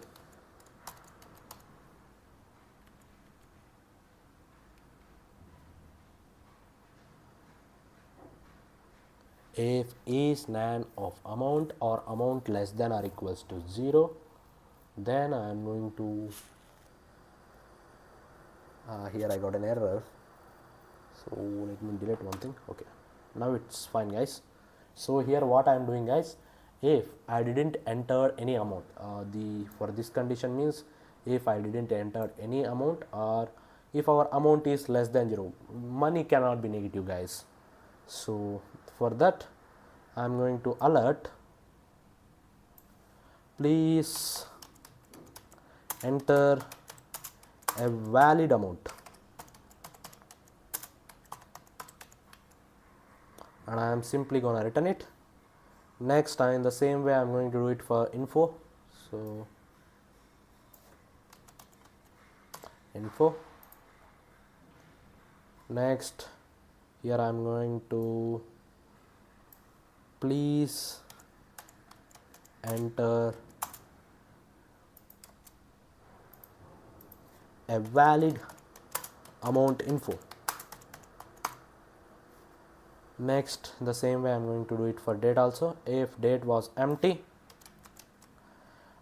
If is nan of amount or amount less than or equals to 0, then I am going to here I got an error, so let me delete one thing. Okay, now it's fine, guys. So here what I am doing, guys, if I didn't enter any amount, for this condition means if I didn't enter any amount, or if our amount is less than 0, money cannot be negative, guys. So for that I am going to alert, please enter a valid amount, and I am simply gonna return it. Next, in the same way I am going to do it for info. So info, next here I am going to please enter a valid amount info. Next, the same way I am going to do it for date also. If date was empty,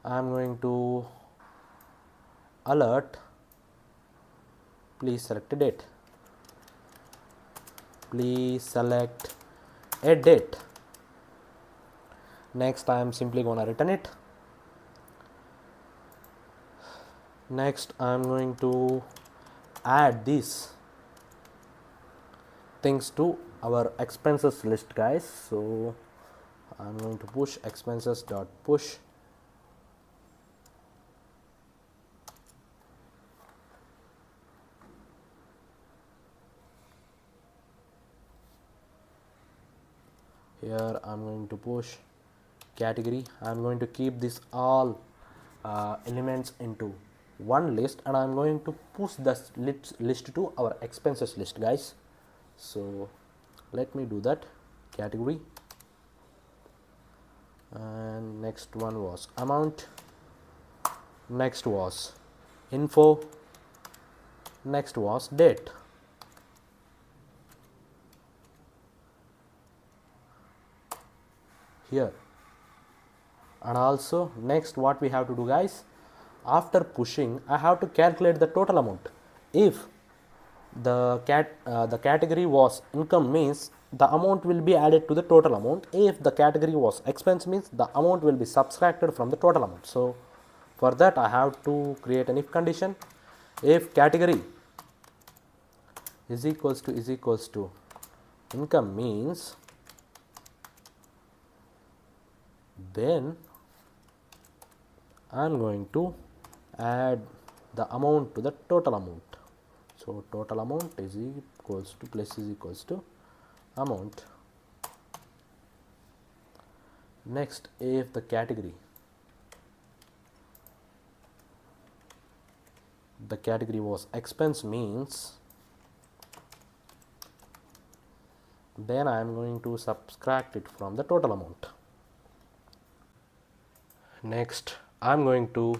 I am going to alert, please select a date, please select a date. Next, I am simply gonna return it. Next, I am going to add these things to our expenses list, guys. So I am going to push expenses dot push here. I am going to push category. I am going to keep this all elements into one list, and I am going to push this list to our expenses list, guys. So let me do that. Category, and next one was amount, next was info, next was date. Here, and also next what we have to do, guys, after pushing I have to calculate the total amount. If the category was income, means the amount will be added to the total amount. If the category was expense, means the amount will be subtracted from the total amount. So for that I have to create an if condition. If category is equals to income, means then I am going to add the amount to the total amount. So total amount is equals to plus is equals to amount. Next, if the category was expense, means then I am going to subtract it from the total amount. Next, I am going to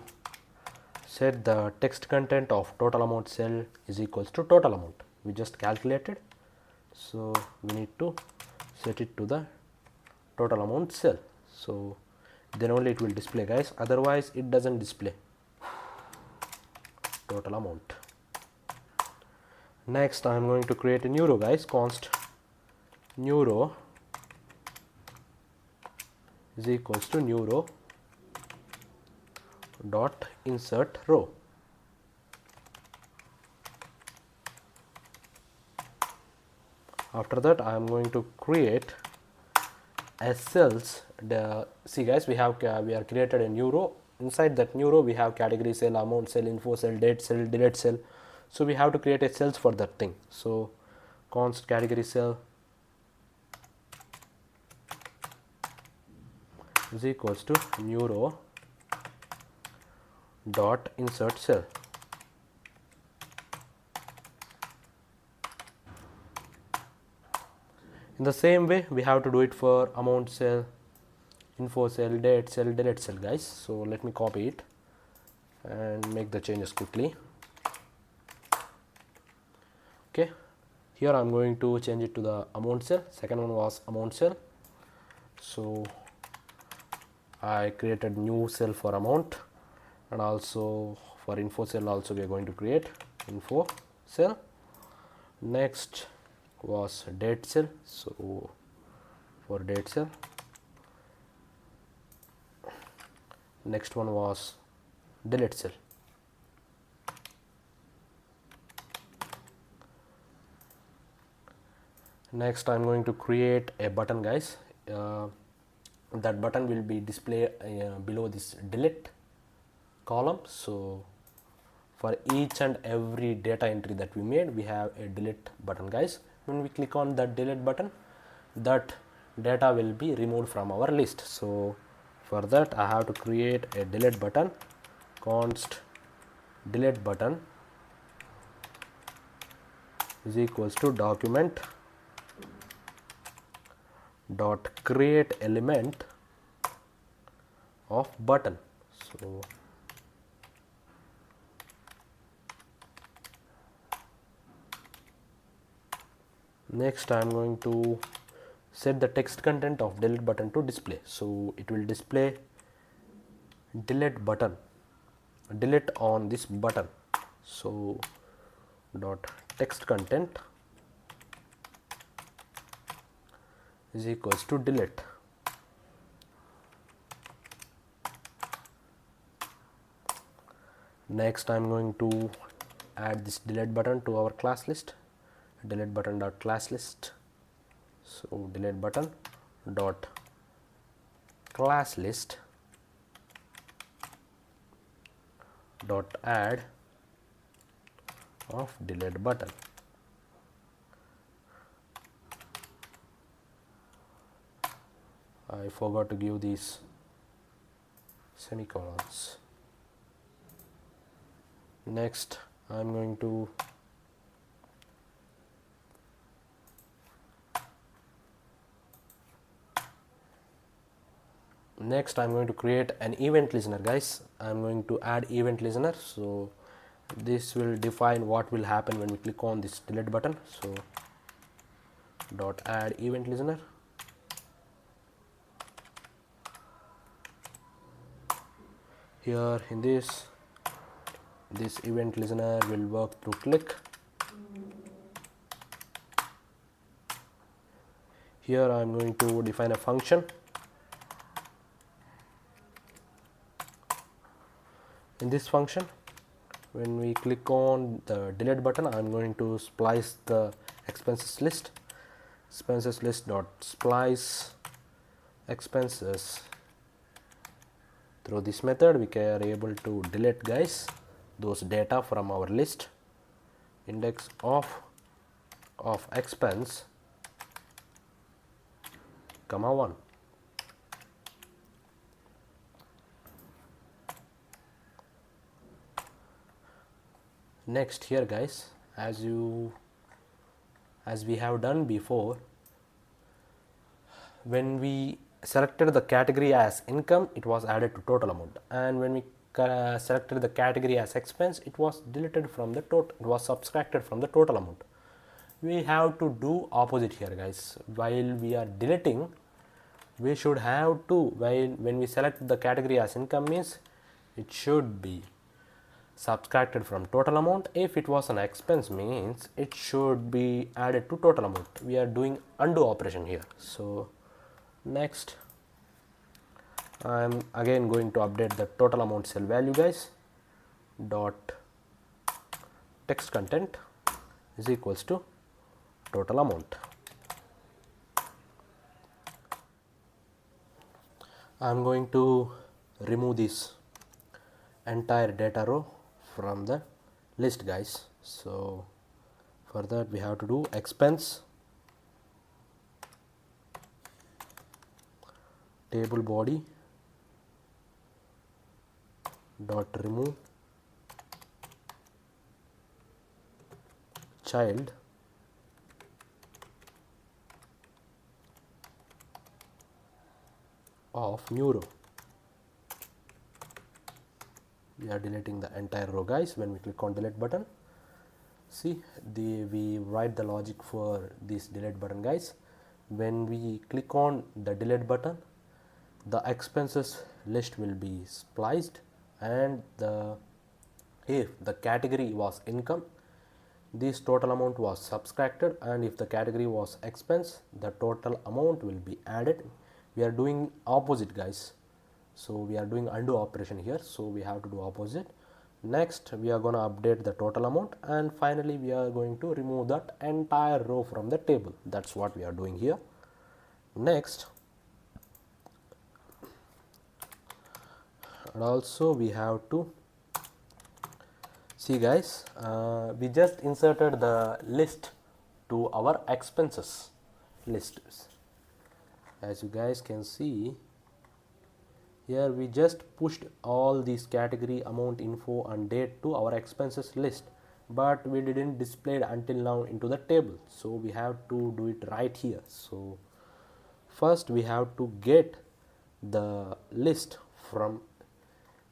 set the text content of total amount cell is equals to total amount. We just calculated, so we need to set it to the total amount cell. So then only it will display, guys, otherwise it doesn't display total amount. Next, I am going to create a new row, guys. Const new row is equals to new row dot insert row. After that, I am going to create as cells. See guys, we are created a new row. Inside that new row we have category cell, amount cell, info cell, date cell, delete cell. So we have to create a cells for that thing. So const category cell is equals to new row dot insert cell. In the same way we have to do it for amount cell, info cell, date cell, delete cell guys. So let me copy it and make the changes quickly. Okay, here I am going to change it to the amount cell. Second one was amount cell, so I created new cell for amount, and also for info cell also we are going to create info cell. Next was date cell, so for date cell. Next one was delete cell. Next I am going to create a button guys. That button will be displayed below this delete column. So for each and every data entry that we made, we have a delete button guys. When we click on that delete button, that data will be removed from our list. So for that I have to create a delete button, const delete button is equals to document dot create element of button. So next I am going to set the text content of delete button to display. So it will display delete button, delete on this button. So dot text content is equals to delete. Next I am going to add this delete button to our class list, delete button dot class list. So delete button dot class list dot add of delete button. I forgot to give these semicolons. Next I am going to create an event listener guys. I am going to add event listener. So this will define what will happen when we click on this delete button. So dot add event listener. Here in this event listener will work through click. Here I am going to define a function. In this function, when we click on the delete button, I am going to splice the expenses list dot splice expenses. Through this method we are able to delete guys those data from our list. Index of expense comma 1. Next here guys, as we have done before, when we selected the category as income, it was added to total amount, and when we selected the category as expense, it was deleted from the total, it was subtracted from the total amount. We have to do opposite here guys. While we are deleting, we should have to, when we select the category as income, means it should be subtracted from total amount. If it was an expense, means it should be added to total amount. We are doing undo operation here. So next I am again going to update the total amount cell value guys. Dot text content is equals to total amount. I'm going to remove this entire data row from the list, guys. So for that we have to do expense table body dot remove child of new row. We are deleting the entire row, guys. When we click on delete button, see we write the logic for this delete button, guys. When we click on the delete button, the expenses list will be spliced, and if the category was income, this total amount was subtracted, and if the category was expense, the total amount will be added. We are doing opposite, guys. So we are doing undo operation here, so we have to do opposite. Next we are going to update the total amount, and finally we are going to remove that entire row from the table. That's what we are doing here. Next, and also we have to see, guys, we just inserted the list to our expenses list. As you guys can see here, we just pushed all these category, amount, info and date to our expenses list, but we didn't display it until now into the table. So we have to do it right here. So first we have to get the list from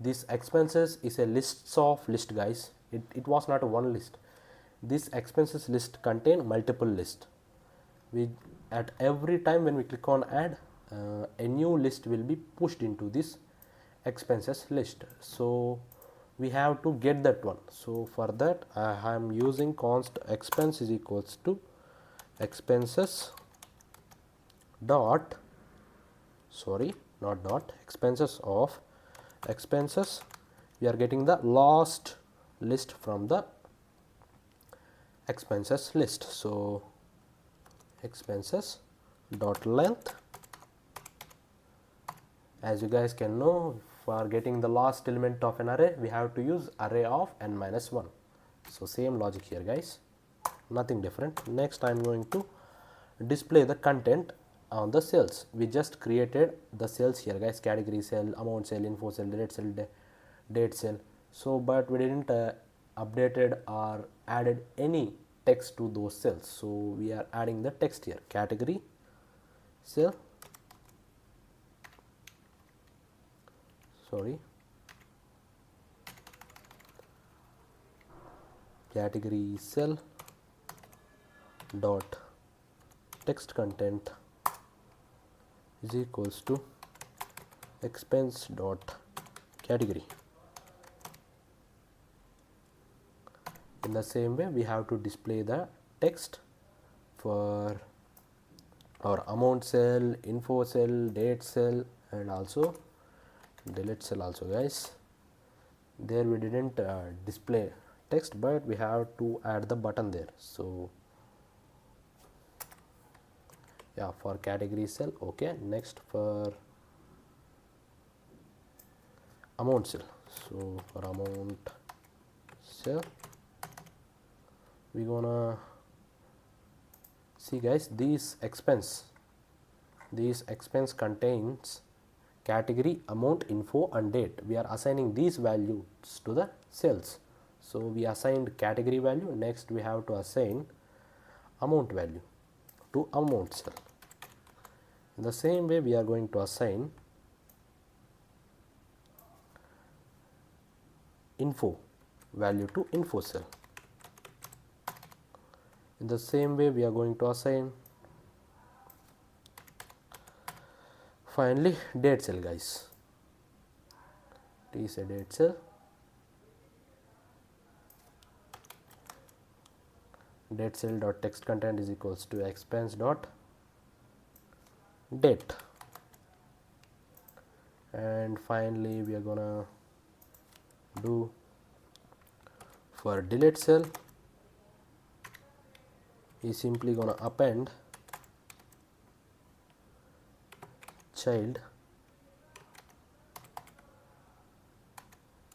this. Expenses is a list of list, guys. It was not a one list. This expenses list contain multiple list. We at every time when we click on add, a new list will be pushed into this expenses list. So we have to get that one. So for that I am using const expense is equals to expenses dot, sorry, not dot, expenses of expenses. We are getting the last list from the expenses list. So expenses dot length. As you guys can know, for getting the last element of an array, we have to use array of n minus 1. So same logic here, guys, nothing different. Next I am going to display the content on the cells. We just created the cells here, guys, category cell, amount cell, info cell, delete cell, date cell. So but we didn't updated or added any text to those cells. So we are adding the text here, category cell, sorry, category cell dot text content is equals to expense dot category. In the same way, we have to display the text for our amount cell, info cell, date cell and also delete cell also, guys. There we didn't display text, but we have to add the button there. So yeah, for category cell, okay. Next for amount cell, so for amount cell we gonna see, guys, this expense contains category, amount, info and date. We are assigning these values to the cells. So we assigned category value. Next we have to assign amount value to amount cell. In the same way, we are going to assign info value to info cell. In the same way, we are going to assign finally date cell, guys. It is a date cell. Date cell dot text content is equals to expense dot date. And finally we are gonna do for delete cell, is simply gonna append child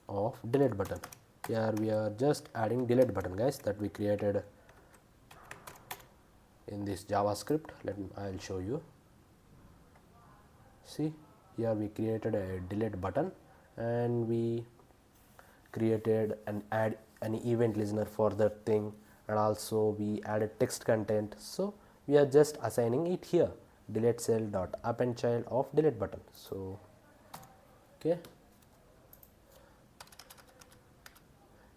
of delete button. Here we are just adding delete button, guys, that we created in this JavaScript. I'll show you. See, here we created a delete button, and we created and add an event listener for that thing, and also we added text content. So we are just assigning it here, delete cell dot append child of delete button. So okay,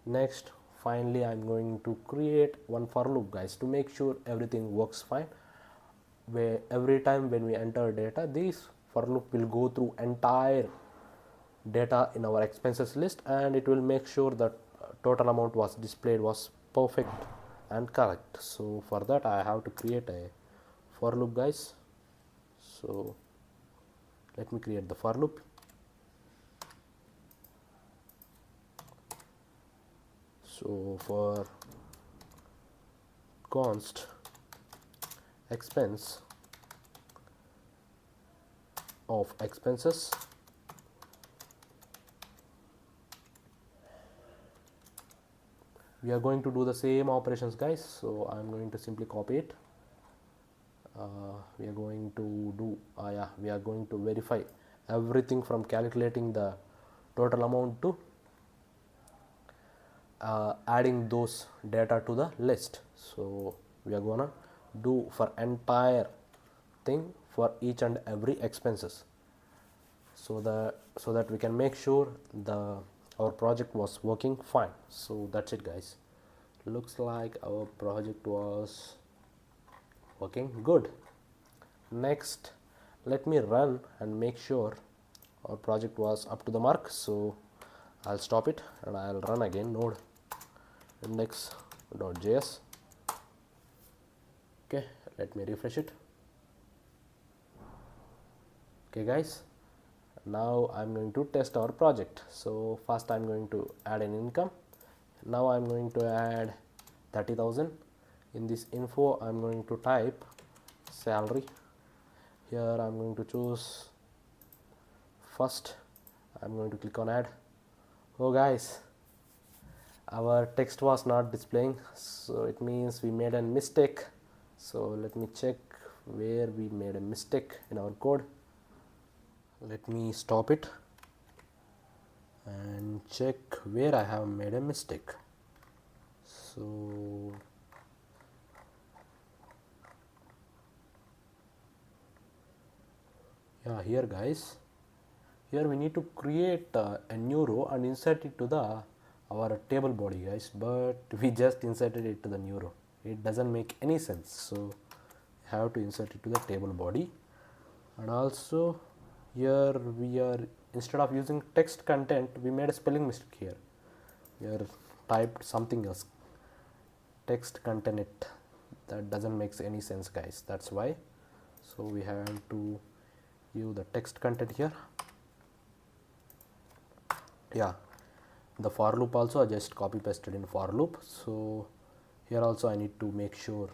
next finally I'm going to create one for loop, guys, to make sure everything works fine, where every time when we enter data, this for loop will go through entire data in our expenses list, and it will make sure that total amount was displayed was perfect and correct. So for that I have to create a for loop, guys. So let me create the for loop. So for const expense of expenses, we are going to do the same operations, guys. So I'm going to simply copy it. We are going to do we are going to verify everything from calculating the total amount to adding those data to the list. So we are gonna do for entire thing for each and every expenses, so that we can make sure our project was working fine. So that's it, guys. Looks like our project was working good. Next, let me run and make sure our project was up to the mark. So I'll stop it and I'll run again node index.js. Okay, let me refresh it. Okay, guys, now I'm going to test our project. So first I'm going to add an income. Now I'm going to add 30,000. In this info I'm going to type salary. Here I'm going to choose first. I'm going to click on add. Oh guys, our text was not displaying, so it means we made a mistake. So let me check where we made a mistake in our code. Let me stop it and check where I have made a mistake. So yeah, here guys, here we need to create a new row and insert it to our table body, guys, but we just inserted it to the new row. It doesn't make any sense. So have to insert it to the table body. And also here we are, instead of using text content, we made a spelling mistake here. Here typed something else, text content. That doesn't make any sense, guys. That's why. So we have to use the text content here. Yeah, the for loop also I just copy pasted in for loop. So here also I need to make sure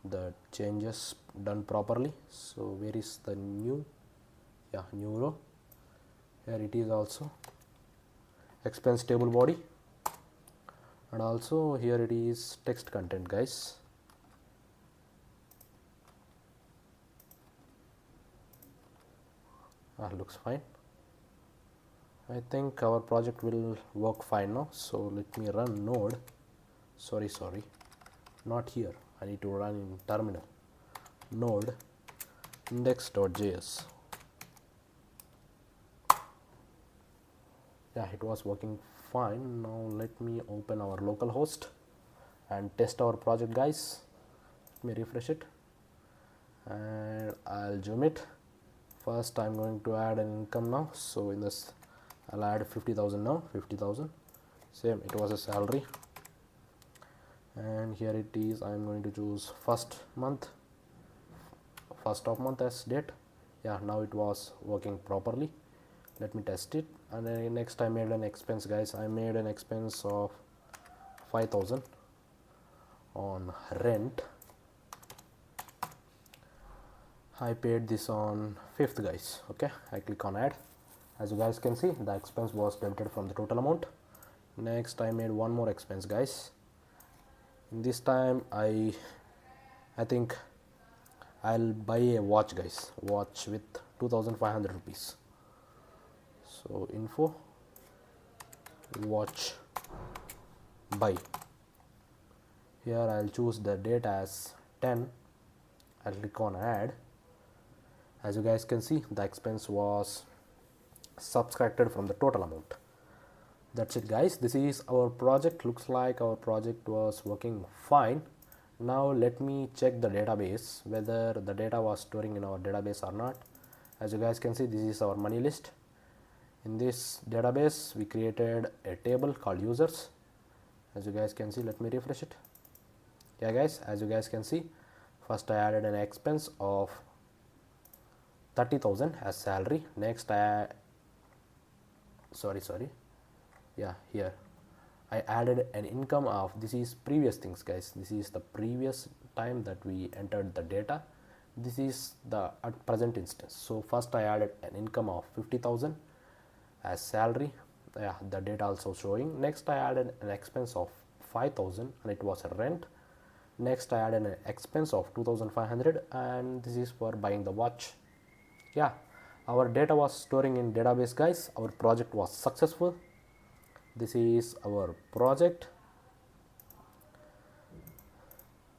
the changes done properly. So where is the new row? Here it is, also expense table body, and also here it is text content, guys. Looks fine. I think our project will work fine now. So let me run node, sorry, not here, I need to run in terminal, node index.js. Yeah, it was working fine. Now let me open our local host and test our project, guys. Let me refresh it and I'll zoom it. First I'm going to add an income now. So in this I'll add 50,000 now, 50,000. Same, it was a salary. And here it is, I'm going to choose first of month as date. Yeah, now it was working properly. Let me test it. And then next I made an expense, guys. I made an expense of 5,000 on rent. I paid this on 5th, guys. Okay, I click on add As you guys can see, the expense was debited from the total amount. Next I made one more expense, guys. In this time I think I'll buy a watch, guys, watch with 2500 rupees. So info watch buy. Here I'll choose the date as 10. I'll click on add. As you guys can see, the expense was subtracted from the total amount. That's it, guys. This is our project. Looks like our project was working fine. Now let me check the database whether the data was storing in our database or not. As you guys can see, this is our money list. In this database we created a table called users. As you guys can see, let me refresh it. Yeah guys, as you guys can see, first I added an expense of 30,000 as salary. Next here I added an income of, this is previous things, guys. This is the previous time that we entered the data. This is the at present instance. So first I added an income of 50,000 as salary. Yeah, the data also showing. Next I added an expense of 5,000 and it was a rent. Next I added an expense of 2,500 and this is for buying the watch. Yeah, our data was storing in database, guys. Our project was successful. This is our project.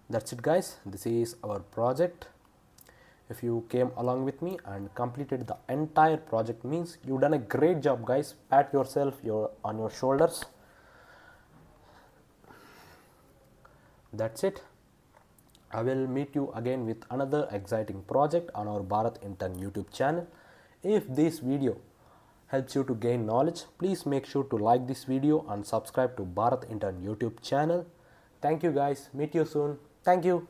That's it, guys. This is our project. If you came along with me and completed the entire project, means you've done a great job, guys. Pat yourself on your shoulders. That's it. I will meet you again with another exciting project on our Bharat Intern YouTube channel. If this video helps you to gain knowledge, please make sure to like this video and subscribe to Bharat Intern YouTube channel. Thank you, guys. Meet you soon. Thank you.